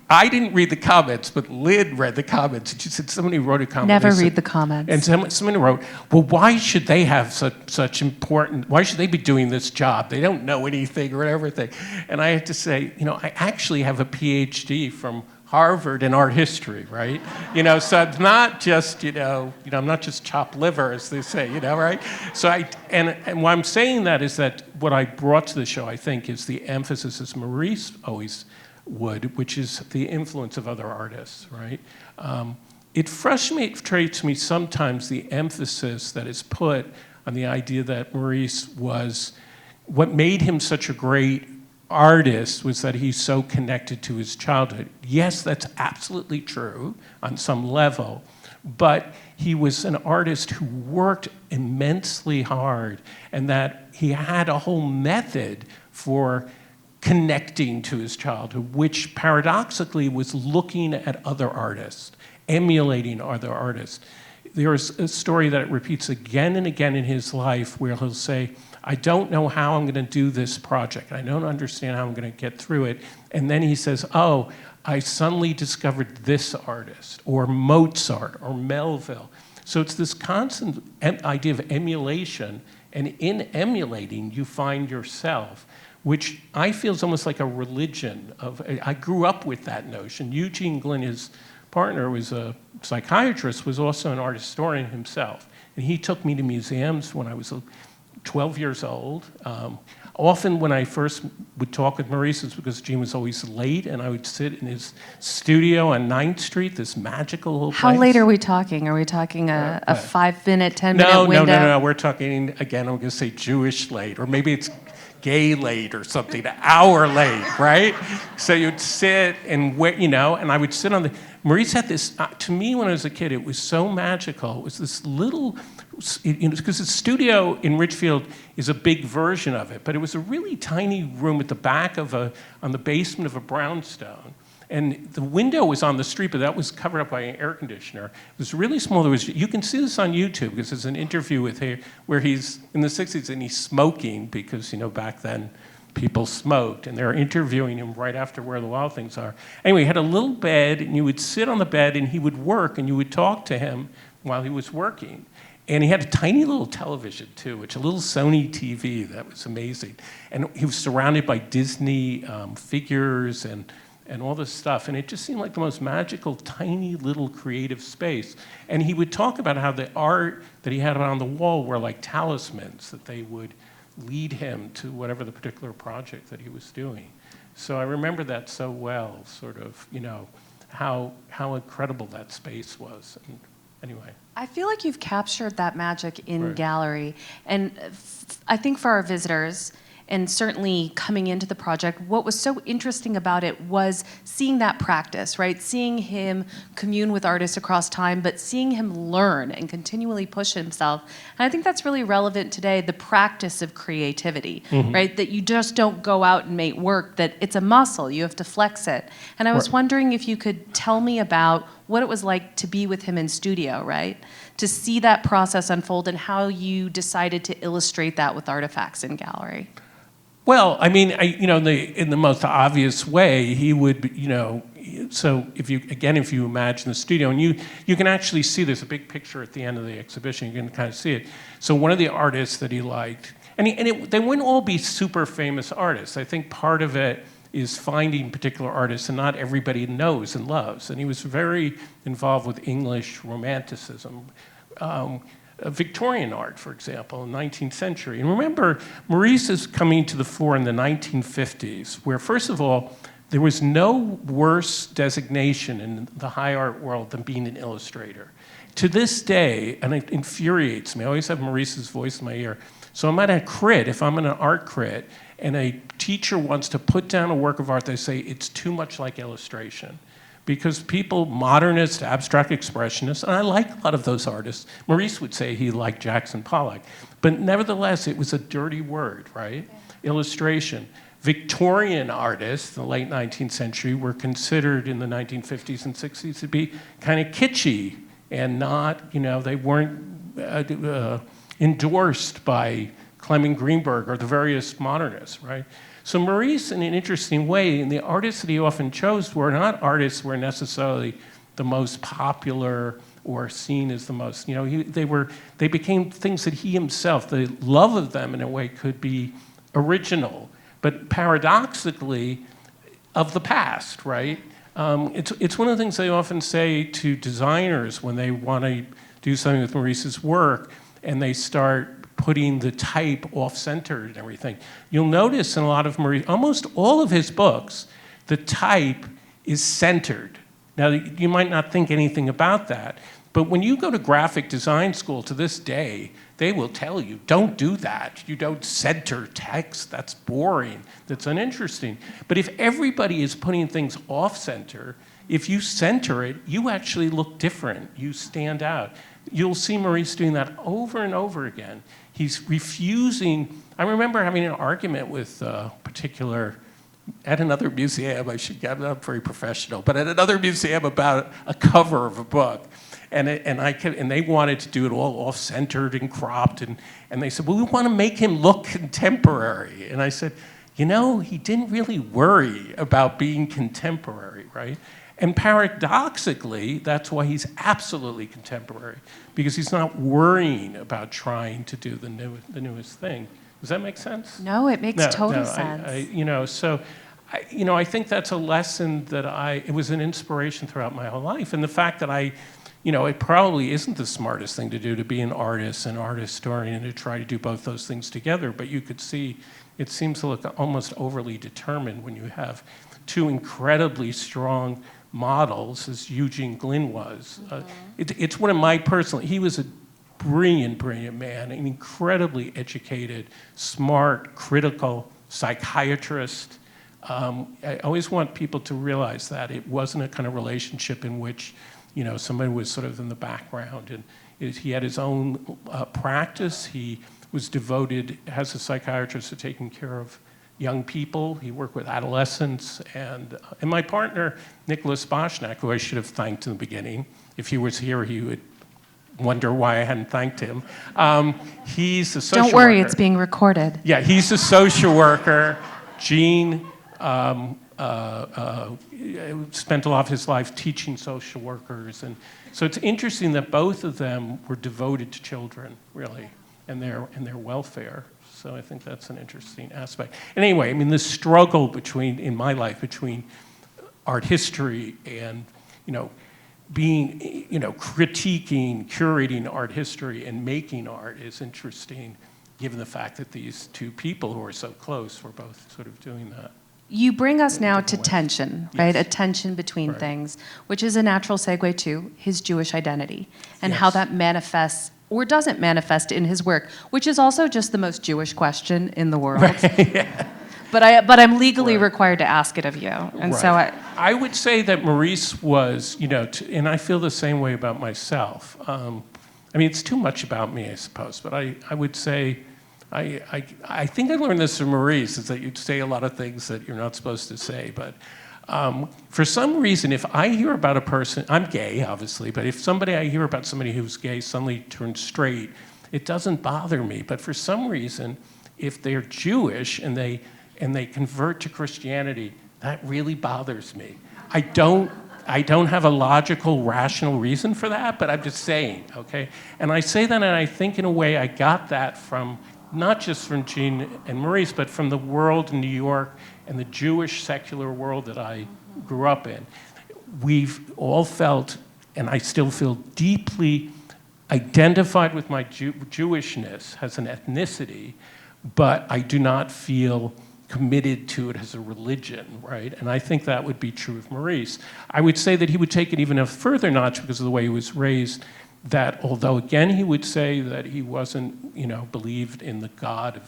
I didn't read the comments, but Lynn read the comments. And she said, somebody wrote a comment. Never They read said- the comments. And somebody wrote, well, why should they have such important, why should they be doing this job? They don't know anything or everything. And I had to say, I actually have a PhD from Harvard in art history, right? So it's not just, I'm not just chopped liver, as they say, right? So and why I'm saying that is that what I brought to the show, I think, is the emphasis, as Maurice always would, which is the influence of other artists, right? It frustrates me sometimes the emphasis that is put on the idea that Maurice was, what made him such a great artist was that he's so connected to his childhood. Yes, that's absolutely true on some level, but he was an artist who worked immensely hard, and that he had a whole method for connecting to his childhood, which paradoxically was looking at other artists, emulating other artists. There's a story that repeats again and again in his life where he'll say, I don't know how I'm going to do this project. I don't understand how I'm going to get through it. And then he says, oh, I suddenly discovered this artist, or Mozart, or Melville. So it's this constant idea of emulation, and in emulating, you find yourself, which I feel is almost like a religion. I grew up with that notion. Eugene Glynn, his partner, was a psychiatrist, was also an art historian himself. And he took me to museums when I was 12 years old. Often when I first would talk with Maurice, it's because Gene was always late, and I would sit in his studio on 9th Street, this magical little place. How late are we talking? Are we talking a 5-minute, 10-minute window? No. We're talking, again, I'm going to say Jewish late, or maybe it's gay late or something, an hour late, right? So you'd sit and wait, and I would sit on the... Maurice had this, to me when I was a kid, it was so magical. It was this little, because the studio in Richfield is a big version of it, but it was a really tiny room at the back of on the basement of a brownstone. And the window was on the street, but that was covered up by an air conditioner. It was really small. You can see this on YouTube, because there's an interview with him where he's in the 60s and he's smoking, because, back then, people smoked, and they're interviewing him right after Where the Wild Things Are. Anyway, he had a little bed, and you would sit on the bed, and he would work, and you would talk to him while he was working. And he had a tiny little television, too, a little Sony TV that was amazing. And he was surrounded by Disney figures and all this stuff, and it just seemed like the most magical, tiny little creative space. And he would talk about how the art that he had on the wall were like talismans, that they would lead him to whatever the particular project that he was doing. So I remember that so well, sort of, how incredible that space was. And anyway. I feel like you've captured that magic in Right. gallery. And I think for our visitors, and certainly coming into the project, what was so interesting about it was seeing that practice, right? Seeing him commune with artists across time, but seeing him learn and continually push himself. And I think that's really relevant today, the practice of creativity, right? That you just don't go out and make work, that it's a muscle, you have to flex it. And I was wondering if you could tell me about what it was like to be with him in studio, right? To see that process unfold and how you decided to illustrate that with artifacts in gallery. Well, I mean, in the most obvious way, he would, so if you imagine the studio, and you can actually see, there's a big picture at the end of the exhibition, you can kind of see it. So one of the artists that he liked, they wouldn't all be super famous artists. I think part of it is finding particular artists and not everybody knows and loves. And he was very involved with English Romanticism. Victorian art, for example, in the 19th century. And remember, Maurice is coming to the fore in the 1950s, where, first of all, there was no worse designation in the high art world than being an illustrator. To this day, and it infuriates me, I always have Maurice's voice in my ear. So I'm at a crit, if I'm in an art crit, and a teacher wants to put down a work of art, they say it's too much like illustration. Because people, modernists, abstract expressionists, and I like a lot of those artists. Maurice would say he liked Jackson Pollock. But nevertheless, it was a dirty word, right? Yeah. Illustration. Victorian artists in the late 19th century were considered in the 1950s and 60s to be kind of kitschy and not, they weren't endorsed by Clement Greenberg or the various modernists, right? So Maurice, in an interesting way, and the artists that he often chose were not artists who were necessarily the most popular or seen as the most, they became things that he himself, the love of them in a way could be original, but paradoxically of the past, right? It's one of the things they often say to designers when they want to do something with Maurice's work and they start putting the type off-center and everything. You'll notice in a lot of Maurice, almost all of his books, the type is centered. Now, you might not think anything about that, but when you go to graphic design school to this day, they will tell you, don't do that. You don't center text. That's boring. That's uninteresting. But if everybody is putting things off-center, if you center it, you actually look different. You stand out. You'll see Maurice doing that over and over again. He's refusing. I remember having an argument with a particular, at another museum, I'm not very professional, but at another museum about a cover of a book. And they wanted to do it all off-centered and cropped, and they said, well, we want to make him look contemporary. And I said, he didn't really worry about being contemporary, right? And paradoxically, that's why he's absolutely contemporary, because he's not worrying about trying to do the newest thing. Does that make sense? No, it makes total sense. I think that's a lesson that it was an inspiration throughout my whole life. And the fact that it probably isn't the smartest thing to do to be an artist, an art historian, and to try to do both those things together. But you could see it seems to look almost overly determined when you have two incredibly strong models, as Eugene Glynn was. It's one of my he was a brilliant man, an incredibly educated, smart, critical psychiatrist. I always want people to realize that it wasn't a kind of relationship in which somebody was sort of in the background, and he had his own practice. He was devoted as a psychiatrist to taking care of young people. He worked with adolescents, and my partner, Nicholas Boschnack, who I should have thanked in the beginning. If he was here, he would wonder why I hadn't thanked him. He's a social worker. Don't worry, it's being recorded. Yeah, he's a social worker. Gene spent a lot of his life teaching social workers. And so it's interesting that both of them were devoted to children, really, and their welfare. So I think that's an interesting aspect. And anyway, the struggle in my life between art history and, being, critiquing, curating art history and making art is interesting, given the fact that these two people who are so close were both sort of doing that. You bring us now to ways. tension, Yes. right? A tension between Right. things, which is a natural segue to his Jewish identity and how Yes. that manifests or doesn't manifest in his work, which is also just the most Jewish question in the world. Yeah. But I'm legally Right. required to ask it of you. And Right. so I would say that Maurice was, and I feel the same way about myself. It's too much about me, I suppose, but I would say, I think I learned this from Maurice, is that you'd say a lot of things that you're not supposed to say. But for some reason, if I hear about a person, I'm gay, obviously, but if I hear about somebody who's gay suddenly turned straight, it doesn't bother me. But for some reason, if they're Jewish and they convert to Christianity, that really bothers me. I don't have a logical, rational reason for that, but I'm just saying, okay? And I say that, and I think in a way I got that from, not just from Gene and Maurice, but from the world in New York and the Jewish secular world that I grew up in. We've all felt, and I still feel, deeply identified with my Jewishness as an ethnicity, but I do not feel committed to it as a religion, right? And I think that would be true of Maurice. I would say that he would take it even a further notch because of the way he was raised, that although, again, he would say that he wasn't, believed in the God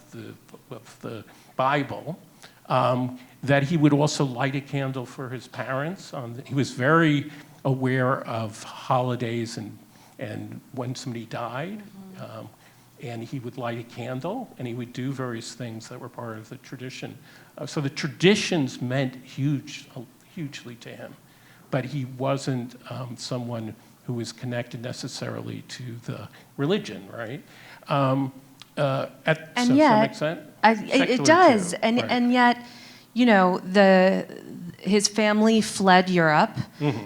of the Bible, that he would also light a candle for his parents. He was very aware of holidays and when somebody died. And he would light a candle, and he would do various things that were part of the tradition. So the traditions meant hugely to him, but he wasn't someone who was connected necessarily to the religion, right? At And some yet, extent. it Secular does, too, and right. and yet, you know, his family fled Europe.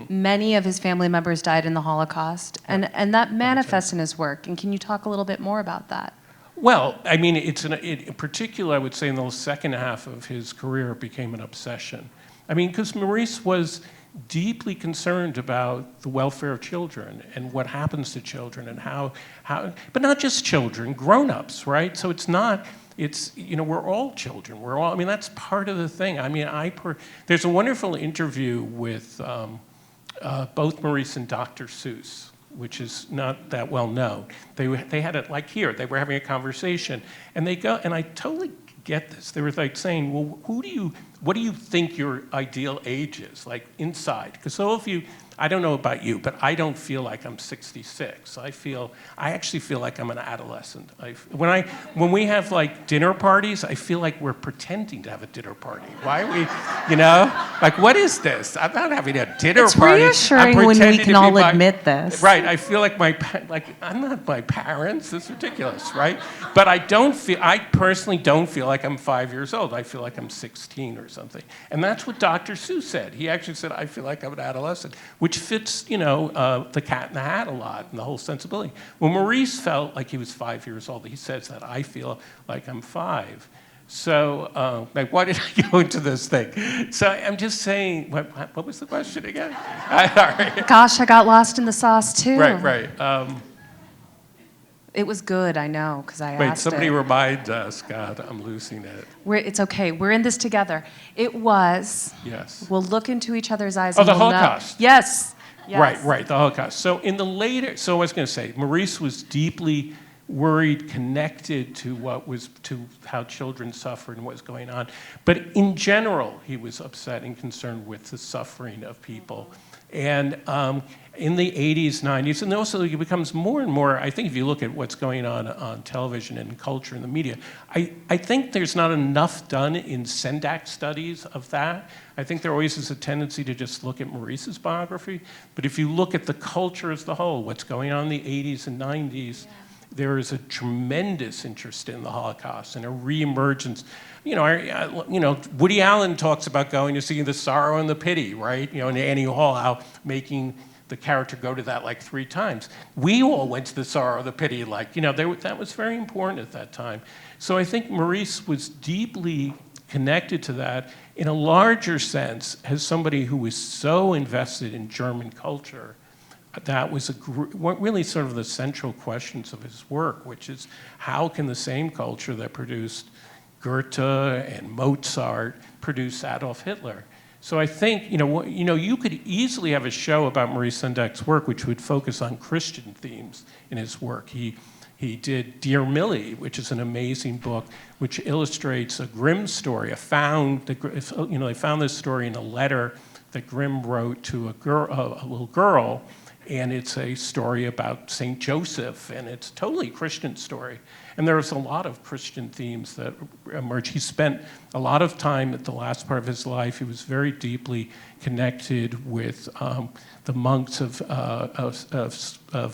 Many of his family members died in the Holocaust, and that manifests in his work. And can you talk a little bit more about that? Well, I mean, in particular, I would say in the second half of his career, it became an obsession. I mean, because Maurice was deeply concerned about the welfare of children and what happens to children and how, but not just children, grown-ups, right? So we're all children. I mean, that's part of the thing. I mean, there's a wonderful interview with both Maurice and Dr. Seuss, which is not that well known. They had it like here. They were having a conversation, and they go, and I totally get this. They were like saying, well, what do you think your ideal age is, like inside? Because I don't know about you, but I don't feel like I'm 66. I actually feel like I'm an adolescent. When we have like dinner parties, I feel like we're pretending to have a dinner party. Why are we, like what is this? I'm not having a dinner It's party. reassuring when we can all admit this. Right, I feel like I'm not my parents. It's ridiculous, right? But I personally don't feel like I'm 5 years old. I feel like I'm 16 or something. And that's what Dr. Seuss said. He actually said, I feel like I'm an adolescent, which fits, the Cat in the Hat a lot and the whole sensibility. When Maurice felt like he was 5 years old, he says that I feel like I'm 5. So, why did I go into this thing? So I'm just saying, what was the question again? Gosh, I got lost in the sauce too. Right. It was good, I know, because I asked Wait, somebody it. remind us. God, I'm losing it. It's okay. We're in this together. It was. Yes. We'll look into each other's eyes. Oh, and the we'll know. Holocaust. Yes. Yes. Right, the Holocaust. So I was going to say, Maurice was deeply worried, connected to how children suffered and what was going on. But in general, he was upset and concerned with the suffering of people. And in the 80s, 90s, and also it becomes more and more, I think if you look at what's going on television and culture and the media, I think there's not enough done in Sendak studies of that. I think there always is a tendency to just look at Maurice's biography. But if you look at the culture as the whole, what's going on in the 80s and 90s, there is a tremendous interest in the Holocaust and a reemergence. Woody Allen talks about going to see The Sorrow and the Pity, right? In Annie Hall, how making the character go to that like 3 times. We all went to The Sorrow and the Pity, that was very important at that time. So I think Maurice was deeply connected to that in a larger sense as somebody who was so invested in German culture. That was really sort of the central questions of his work, which is how can the same culture that produced Goethe and Mozart produce Adolf Hitler? So I think, you could easily have a show about Maurice Sendak's work which would focus on Christian themes in his work. He did Dear Millie, which is an amazing book which illustrates a Grimm story. They found this story in a letter that Grimm wrote to a little girl. And it's a story about St. Joseph, and it's a totally Christian story. And there's a lot of Christian themes that emerge. He spent a lot of time at the last part of his life. He was very deeply connected with the monks of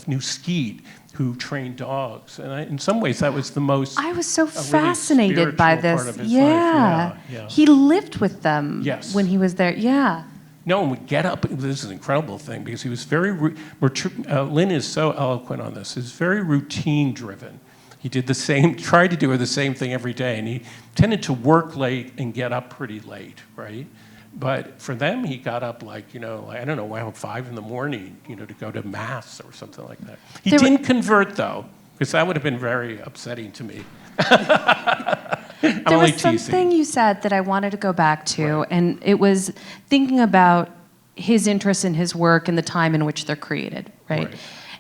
New Skede, who trained dogs. And in some ways, that was the most I was so really fascinated by spiritual this. part of his life. Yeah. He lived with them Yes. when he was there. Yeah. No one would get up. This is an incredible thing because he was Lynn is so eloquent on this. He's very routine driven. He tried to do the same thing every day, and he tended to work late and get up pretty late, right? But for them, he got up I don't know, around 5 in the morning, to go to mass or something like that. He didn't convert though, because that would have been very upsetting to me. There was something you said that I wanted to go back to, and it was thinking about his interest in his work and the time in which they're created, right?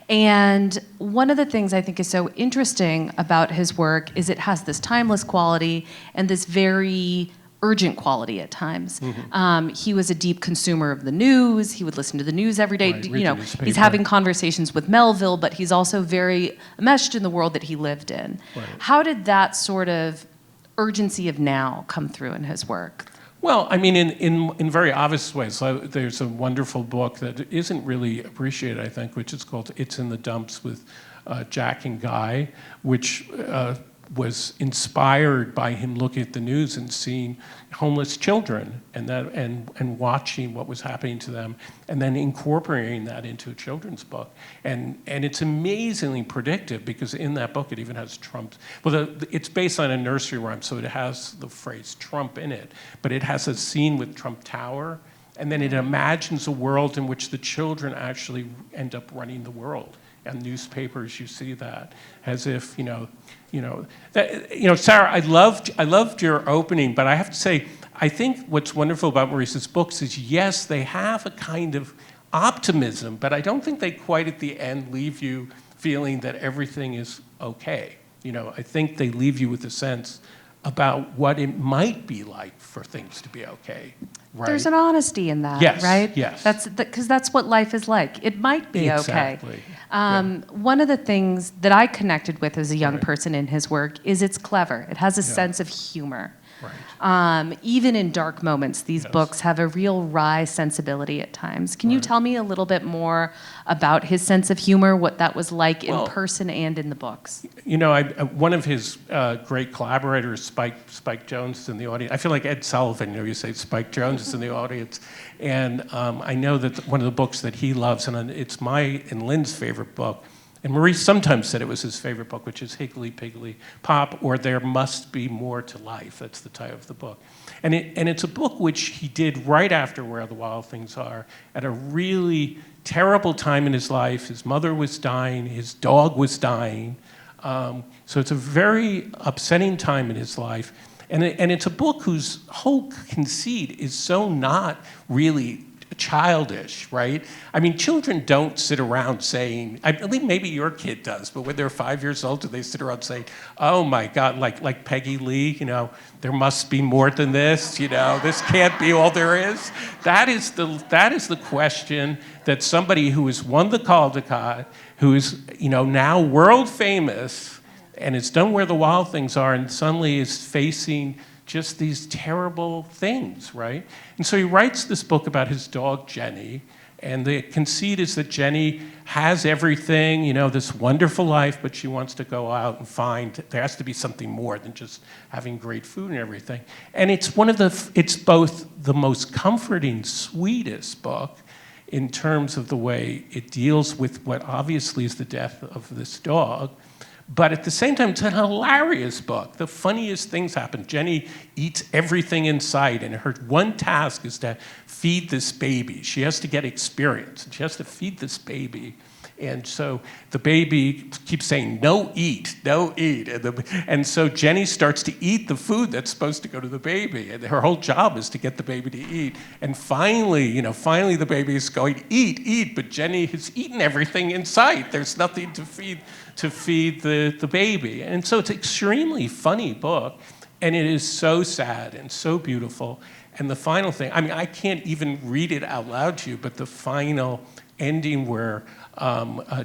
And one of the things I think is so interesting about his work is it has this timeless quality and this very urgent quality at times. He was a deep consumer of the news. He would listen to the news every day. Right, He's having conversations with Melville, but he's also very enmeshed in the world that he lived in. Right. How did that sort of urgency of now come through in his work? Well, I mean, in very obvious ways. So there's a wonderful book that isn't really appreciated, I think, which is called It's in the Dumps with Jack and Guy, which was inspired by him looking at the news and seeing homeless children and watching what was happening to them, and then incorporating that into a children's book. And it's amazingly predictive, because in that book it even has Trump. Well, it's based on a nursery rhyme, so it has the phrase Trump in it, but it has a scene with Trump Tower, and then it imagines a world in which the children actually end up running the world. And newspapers, you see that, as if, Sarah, I loved your opening, but I have to say, I think what's wonderful about Maurice's books is, yes, they have a kind of optimism, but I don't think they quite at the end leave you feeling that everything is okay. I think they leave you with a sense about what it might be like for things to be okay. Right? There's an honesty in that, yes, right? Yes. Because that's what life is like. It might be exactly. okay. Yeah. One of the things that I connected with as a young person in his work is it's clever. It has a sense of humor. Right. Even in dark moments, these books have a real wry sensibility at times. Can you tell me a little bit more about his sense of humor, what that was like in person and in the books? One of his great collaborators, Spike Jones, is in the audience. I feel like Ed Sullivan, you say Spike Jones is in the audience. And I know that one of the books that he loves, and it's my and Lynn's favorite book, and Maurice sometimes said it was his favorite book, which is Higgly Piggly Pop, or There Must Be More to Life. That's the title of the book. And it's a book which he did right after Where the Wild Things Are, at a really terrible time in his life. His mother was dying, his dog was dying. So it's a very upsetting time in his life. And it's a book whose whole conceit is so not really childish, right? I mean, children don't sit around saying, I believe maybe your kid does, but when they're 5 years old, do they sit around saying, oh my God, like Peggy Lee, there must be more than this, this can't be all there is? That is the question that somebody who has won the Caldecott, who is, now world famous, and has done Where the Wild Things Are, and suddenly is facing just these terrible things, right? And so he writes this book about his dog, Jenny, and the conceit is that Jenny has everything, this wonderful life, but she wants to go out and find, there has to be something more than just having great food and everything. And it's both the most comforting, sweetest book in terms of the way it deals with what obviously is the death of this dog, but at the same time, it's a hilarious book. The funniest things happen. Jenny eats everything in sight, and her one task is to feed this baby. She has to get experience, and she has to feed this baby. And so the baby keeps saying, no, eat, no, eat. And so Jenny starts to eat the food that's supposed to go to the baby. And her whole job is to get the baby to eat. And finally the baby is going, eat, eat. But Jenny has eaten everything in sight. There's nothing to feed the baby. And so it's an extremely funny book. And it is so sad and so beautiful. And the final thing, I can't even read it out loud to you, but the final ending where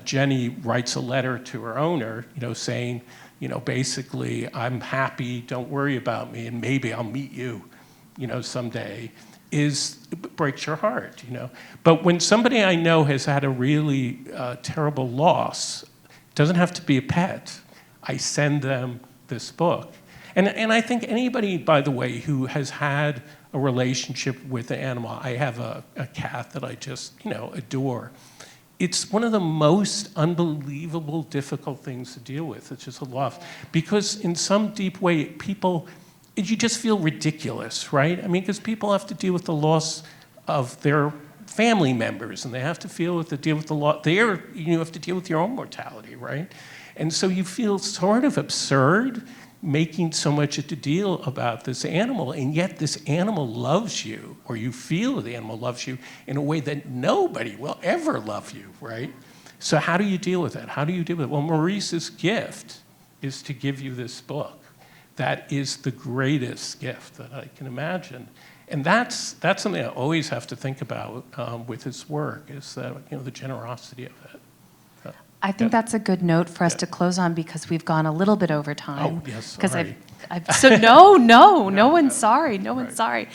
Jenny writes a letter to her owner, saying, basically, I'm happy, don't worry about me, and maybe I'll meet you, someday, breaks your heart, But when somebody I know has had a really terrible loss, it doesn't have to be a pet, I send them this book. And I think anybody, by the way, who has had a relationship with an animal, I have a cat that I just, adore. It's one of the most unbelievable, difficult things to deal with. It's just a loss. Because in some deep way, you just feel ridiculous, right? Because people have to deal with the loss of their family members, and they have to deal with the loss. You have to deal with your own mortality, right? And so you feel sort of absurd making so much of a deal about this animal, and yet this animal loves you, or you feel the animal loves you in a way that nobody will ever love you, right? So how do you deal with that? How do you deal with it? Well, Maurice's gift is to give you this book. That is the greatest gift that I can imagine. And that's something I always have to think about with his work, is that, the generosity of it. I think that's a good note for us to close on, because we've gone a little bit over time. Oh, yes, Because sorry. no one's sorry. No one's sorry.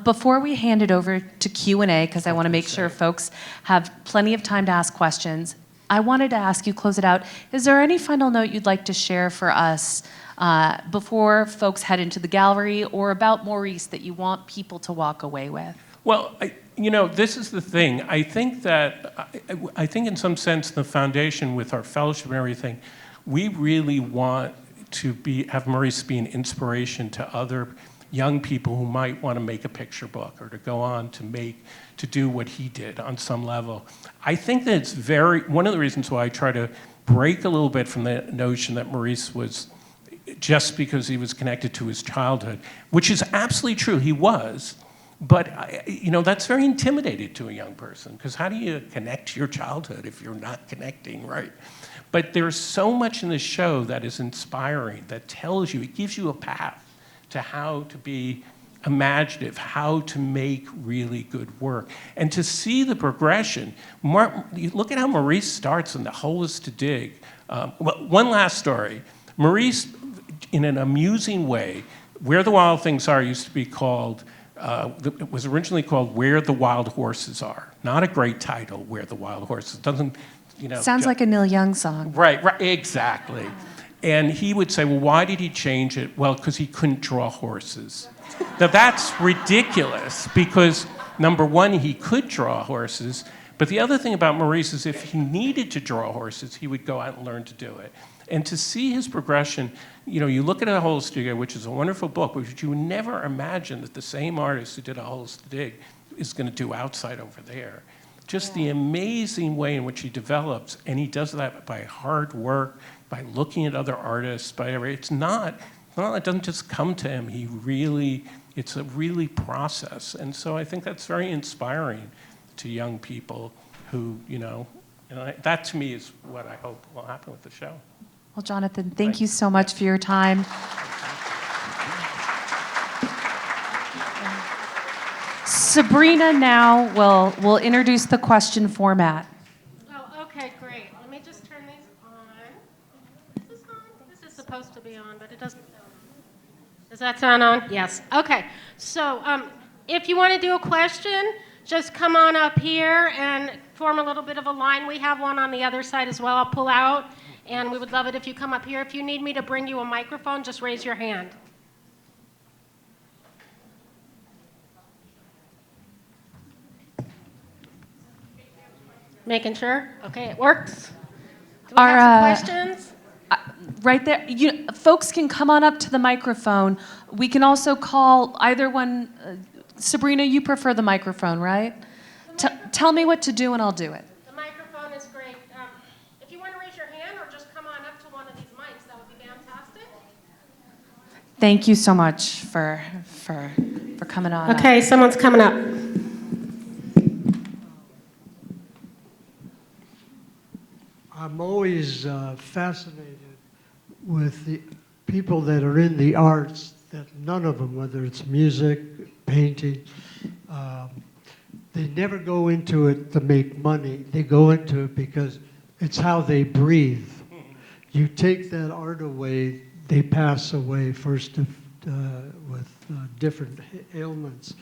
Before we hand it over to Q&A, because I want to make sure folks have plenty of time to ask questions, I wanted to ask you, close it out, is there any final note you'd like to share for us before folks head into the gallery, or about Maurice that you want people to walk away with? Well, this is the thing. I think in some sense, the foundation with our fellowship and everything, we really want to have Maurice be an inspiration to other young people who might want to make a picture book or to go on to do what he did on some level. I think that it's one of the reasons why I try to break a little bit from the notion that Maurice was just because he was connected to his childhood, which is absolutely true, he was. But that's very intimidating to a young person, because how do you connect to your childhood if you're not connecting, right? But there's so much in this show that is inspiring, that tells you, it gives you a path to how to be imaginative, how to make really good work. And to see the progression, look at how Maurice starts and the hole is to dig. One last story. Maurice, in an amusing way, Where the Wild Things Are used to be called, it was originally called Where the Wild Horses Are. Not a great title, Where the Wild Horses. Doesn't, Sounds like a Neil Young song. Right, exactly. And he would say, well, why did he change it? Well, because he couldn't draw horses. Now, that's ridiculous, because number one, he could draw horses, but the other thing about Maurice is if he needed to draw horses, he would go out and learn to do it. And to see his progression, you look at A Holes to Dig, which is a wonderful book, but you would never imagine that the same artist who did A Holes to Dig is going to do Outside over there. Just the amazing way in which he develops, and he does that by hard work, by looking at other artists, it doesn't just come to him. It's a really process. And so I think that's very inspiring to young people who, that to me is what I hope will happen with the show. Well, Jonathan, thank you so much for your time. Sabrina now will introduce the question format. Oh, okay, great. Let me just turn these on. Is this on? This is supposed to be on, but it doesn't. Does that sound on? Yes. Okay. So if you want to do a question, just come on up here and form a little bit of a line. We have one on the other side as well. I'll pull out, and we would love it if you come up here. If you need me to bring you a microphone, just raise your hand. Making sure? Okay, it works. Do we have some questions? Right there, folks can come on up to the microphone. We can also call either one. Sabrina, you prefer the microphone, right? Tell me what to do and I'll do it. The microphone is great. If you want to raise your hand or just come on up to one of these mics, that would be fantastic. Thank you so much for coming on. Okay, someone's coming up. I'm always fascinated with the people that are in the arts, that none of them, whether it's music, painting, they never go into it to make money. They go into it because it's how they breathe. You take that art away, they pass away first with different ailments.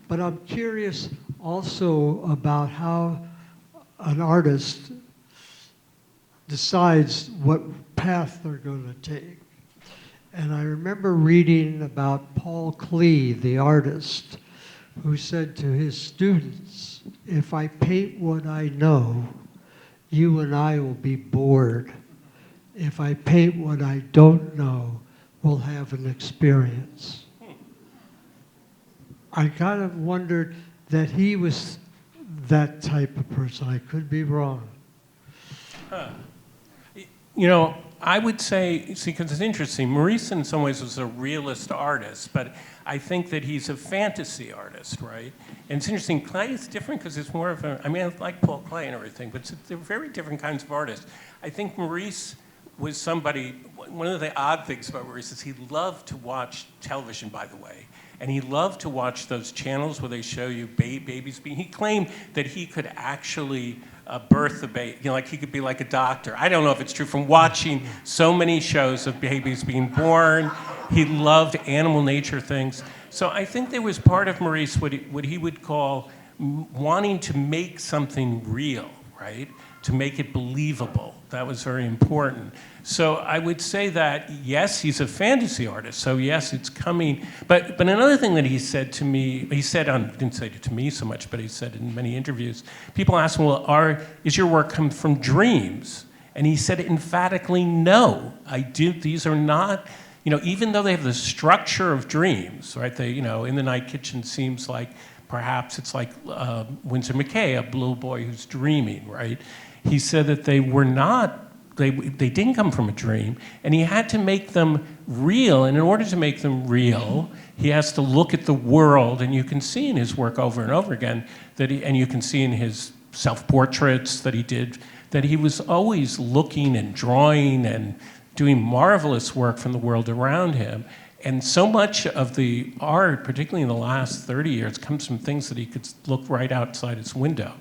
But I'm curious also about how an artist decides what path they're going to take. And I remember reading about Paul Klee, the artist, who said to his students, if I paint what I know, you and I will be bored. If I paint what I don't know, we'll have an experience. I kind of wondered that he was that type of person. I could be wrong. I would say, because it's interesting, Maurice in some ways was a realist artist, but I think that he's a fantasy artist, right? And it's interesting, Clay is different because it's more of I like Paul Klee and everything, but they're very different kinds of artists. I think Maurice was somebody, one of the odd things about Maurice is he loved to watch television, by the way, and he loved to watch those channels where they show you babies being, he claimed that he could actually birth a baby, like he could be like a doctor. I don't know if it's true from watching so many shows of babies being born. He loved animal nature things. So I think there was part of Maurice what he would call wanting to make something real, right? To make it believable. That was very important. So I would say that, yes, he's a fantasy artist, so yes, it's coming. But another thing that he said to me, he didn't say it to me so much, but he said in many interviews, people ask him, well, is your work come from dreams? And he said emphatically, no, these are not, even though they have the structure of dreams, right? They, In the Night Kitchen seems like, perhaps it's like Winsor McKay, a little boy who's dreaming, right? He said that they were not, they didn't come from a dream, and he had to make them real, and in order to make them real, he has to look at the world, and you can see in his work over and over again, and you can see in his self-portraits that he did, that he was always looking and drawing and doing marvelous work from the world around him. And so much of the art, particularly in the last 30 years, comes from things that he could look right outside his window.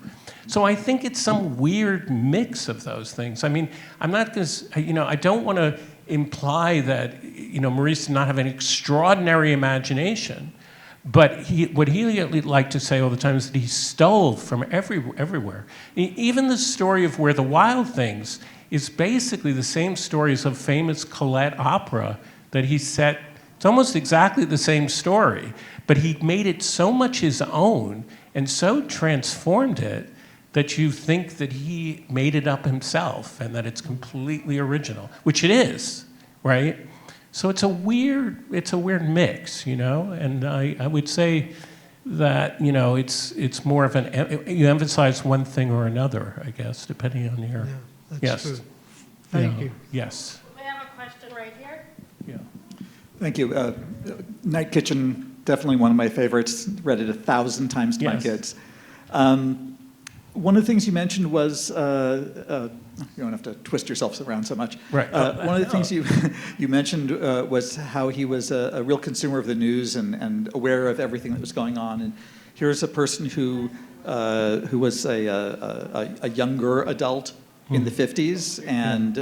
So I think it's some weird mix of those things. I mean, I'm not going to, I don't want to imply that, Maurice did not have an extraordinary imagination, but what he liked to say all the time is that he stole from everywhere. Even the story of Where the Wild Things is basically the same story as a famous Colette opera that he set. It's almost exactly the same story, but he made it so much his own and so transformed it that you think that he made it up himself and that it's completely original, which it is, right? So it's a weird mix, and I would say that, it's more of you emphasize one thing or another, I guess, depending on your... Yeah, that's yes. true. Thank you. Yes. We have a question right here. Yeah. Thank you. Night Kitchen, definitely one of my favorites. Read it 1,000 times to my Yes. kids. One of the things you mentioned was, you don't have to twist yourselves around so much. Right. One of the things you mentioned was how he was a real consumer of the news and aware of everything that was going on. And here's a person who was a younger adult in the 50s and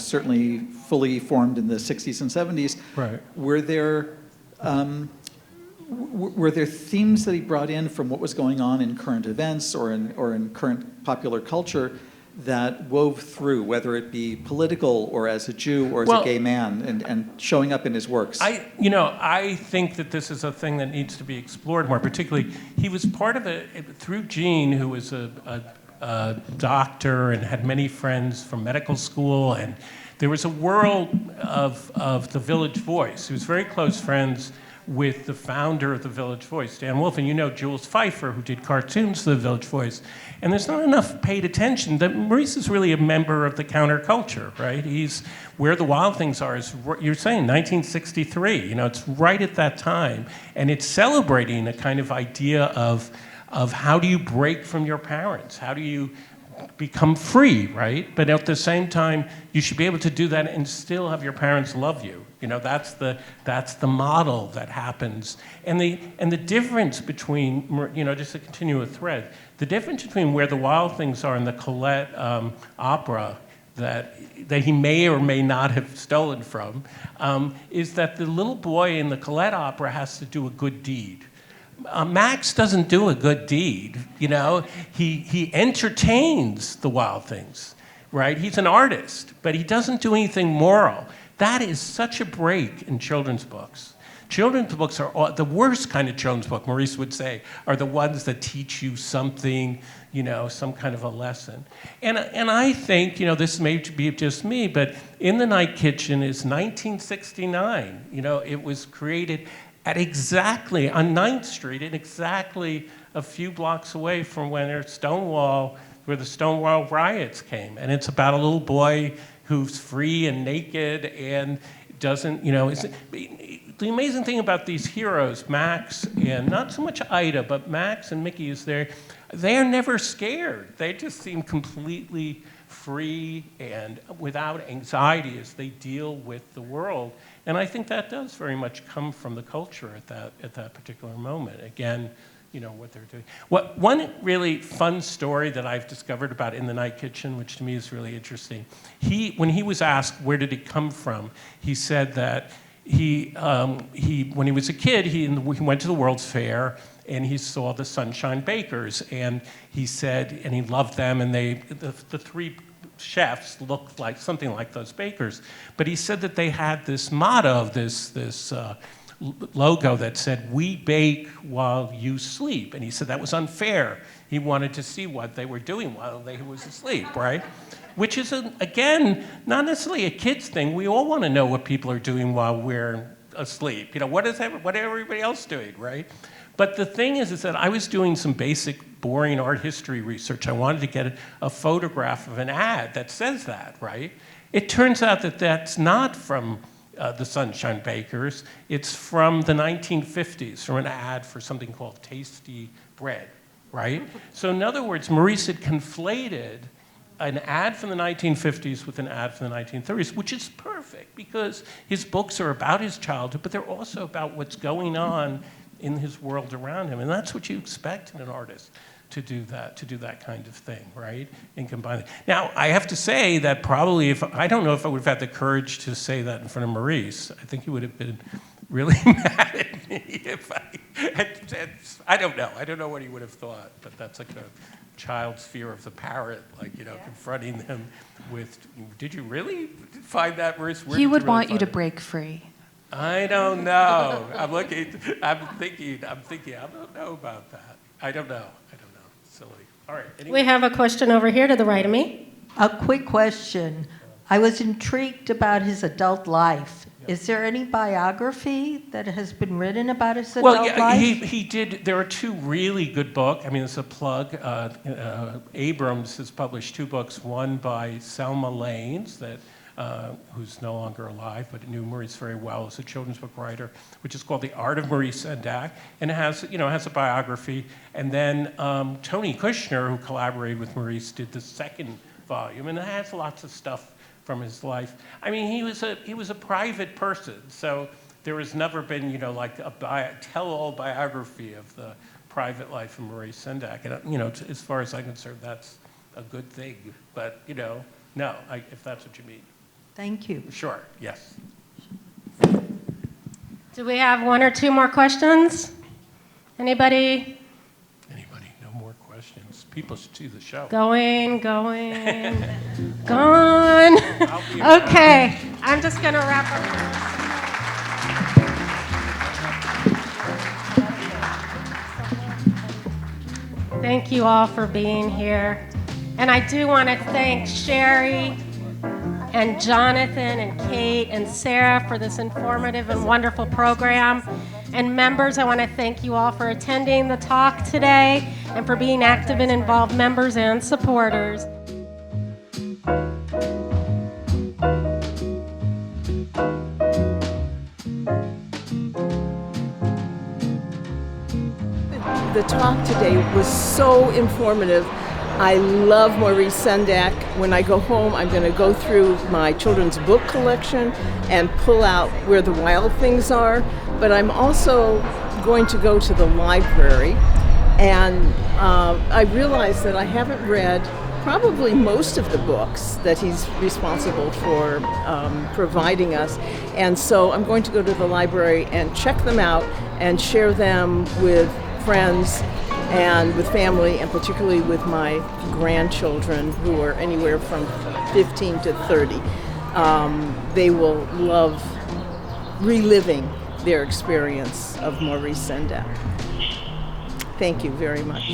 certainly fully formed in the 60s and 70s. Right. Were there themes that he brought in from what was going on in current events or in current popular culture that wove through, whether it be political or as a Jew or as a gay man, and showing up in his works? I think that this is a thing that needs to be explored more. Particularly, he was part of through Jean, who was a doctor and had many friends from medical school, and there was a world of the Village Voice. He was very close friends with the founder of the Village Voice, Dan Wolfe, and Jules Pfeiffer, who did cartoons for the Village Voice. And there's not enough paid attention that Maurice is really a member of the counterculture, right? He's Where the Wild Things Are is, you're saying, 1963. It's right at that time. And it's celebrating a kind of idea of how do you break from your parents? How do you become free, right? But at the same time, you should be able to do that and still have your parents love you. That's the model that happens. And the difference between, just to continue a thread, the difference between Where the Wild Things Are and the Colette opera that he may or may not have stolen from is that the little boy in the Colette opera has to do a good deed. Max doesn't do a good deed, He entertains the wild things, right? He's an artist, but he doesn't do anything moral. That is such a break in children's books. Children's books are the worst kind of children's book, Maurice would say, are the ones that teach you something, some kind of a lesson. And I think, this may be just me, but In the Night Kitchen is 1969. It was created at exactly, on 9th Street, and exactly a few blocks away from where the Stonewall riots came. And it's about a little boy who's free and naked and doesn't, the amazing thing about these heroes, Max and not so much Ida, but Max and Mickey is there, they are never scared. They just seem completely free and without anxiety as they deal with the world. And I think that does very much come from the culture at that particular moment. Again, what they're doing. One really fun story that I've discovered about In the Night Kitchen, which to me is really interesting, when he was asked where did it come from, he said that when he was a kid, he went to the World's Fair, and he saw the Sunshine Bakers, and he said, and he loved them, and the three chefs looked like something like those bakers, but he said that they had this motto, this logo that said, "We bake while you sleep," and he said that was unfair. He wanted to see what they were doing while they was asleep, right? Which is, again, not necessarily a kid's thing. We all want to know what people are doing while we're asleep. You know, what is everybody else doing, right? But the thing is that I was doing some basic, boring art history research. I wanted to get a photograph of an ad that says that, right? It turns out that that's not from the Sunshine Bakers. It's from the 1950s, from an ad for something called Tasty Bread, right? So in other words, Maurice had conflated an ad from the 1950s with an ad from the 1930s, which is perfect because his books are about his childhood, but they're also about what's going on in his world around him. And that's what you expect in an artist, to do that kind of thing, right? And combine it. Now, I have to say that probably I don't know if I would have had the courage to say that in front of Maurice. I think he would have been really mad at me if I don't know. I don't know what he would have thought, but that's like a child's fear of the parrot, confronting them with, "Did you really find that, Maurice? He would want you to break free. I don't know. I'm thinking, I don't know about that. I don't know. Silly. All right. We have a question over here to the right of me. A quick question. I was intrigued about his adult life. Is there any biography that has been written about his adult life? He did. There are two really good books. I mean, it's a plug. Abrams has published two books, one by Selma Lanes, who's no longer alive, but knew Maurice very well as a children's book writer, which is called The Art of Maurice Sendak, and it has a biography. And then Tony Kushner, who collaborated with Maurice, did the second volume, and it has lots of stuff from his life. I mean, he was a private person, so there has never been, like a tell-all biography of the private life of Maurice Sendak. And as far as I'm concerned, that's a good thing. But no, if that's what you mean. Thank you. Sure. Yes. Do we have one or two more questions? Anybody? No more questions. People should see the show. Going. Gone. Okay, I'm just going to wrap up. Thank you all for being here. And I do want to thank Sherry and Jonathan and Cate and Sarah for this informative and wonderful program. And members, I want to thank you all for attending the talk today and for being active and involved members and supporters. The talk today was so informative. I love Maurice Sendak. When I go home, I'm going to go through my children's book collection and pull out where the wild things are. But I'm also going to go to the library. And I realized that I haven't read probably most of the books that he's responsible for providing us. And so I'm going to go to the library and check them out and share them with friends and with family, and particularly with my grandchildren, who are anywhere from 15 to 30. They will love reliving their experience of Maurice Sendak. Thank you very much.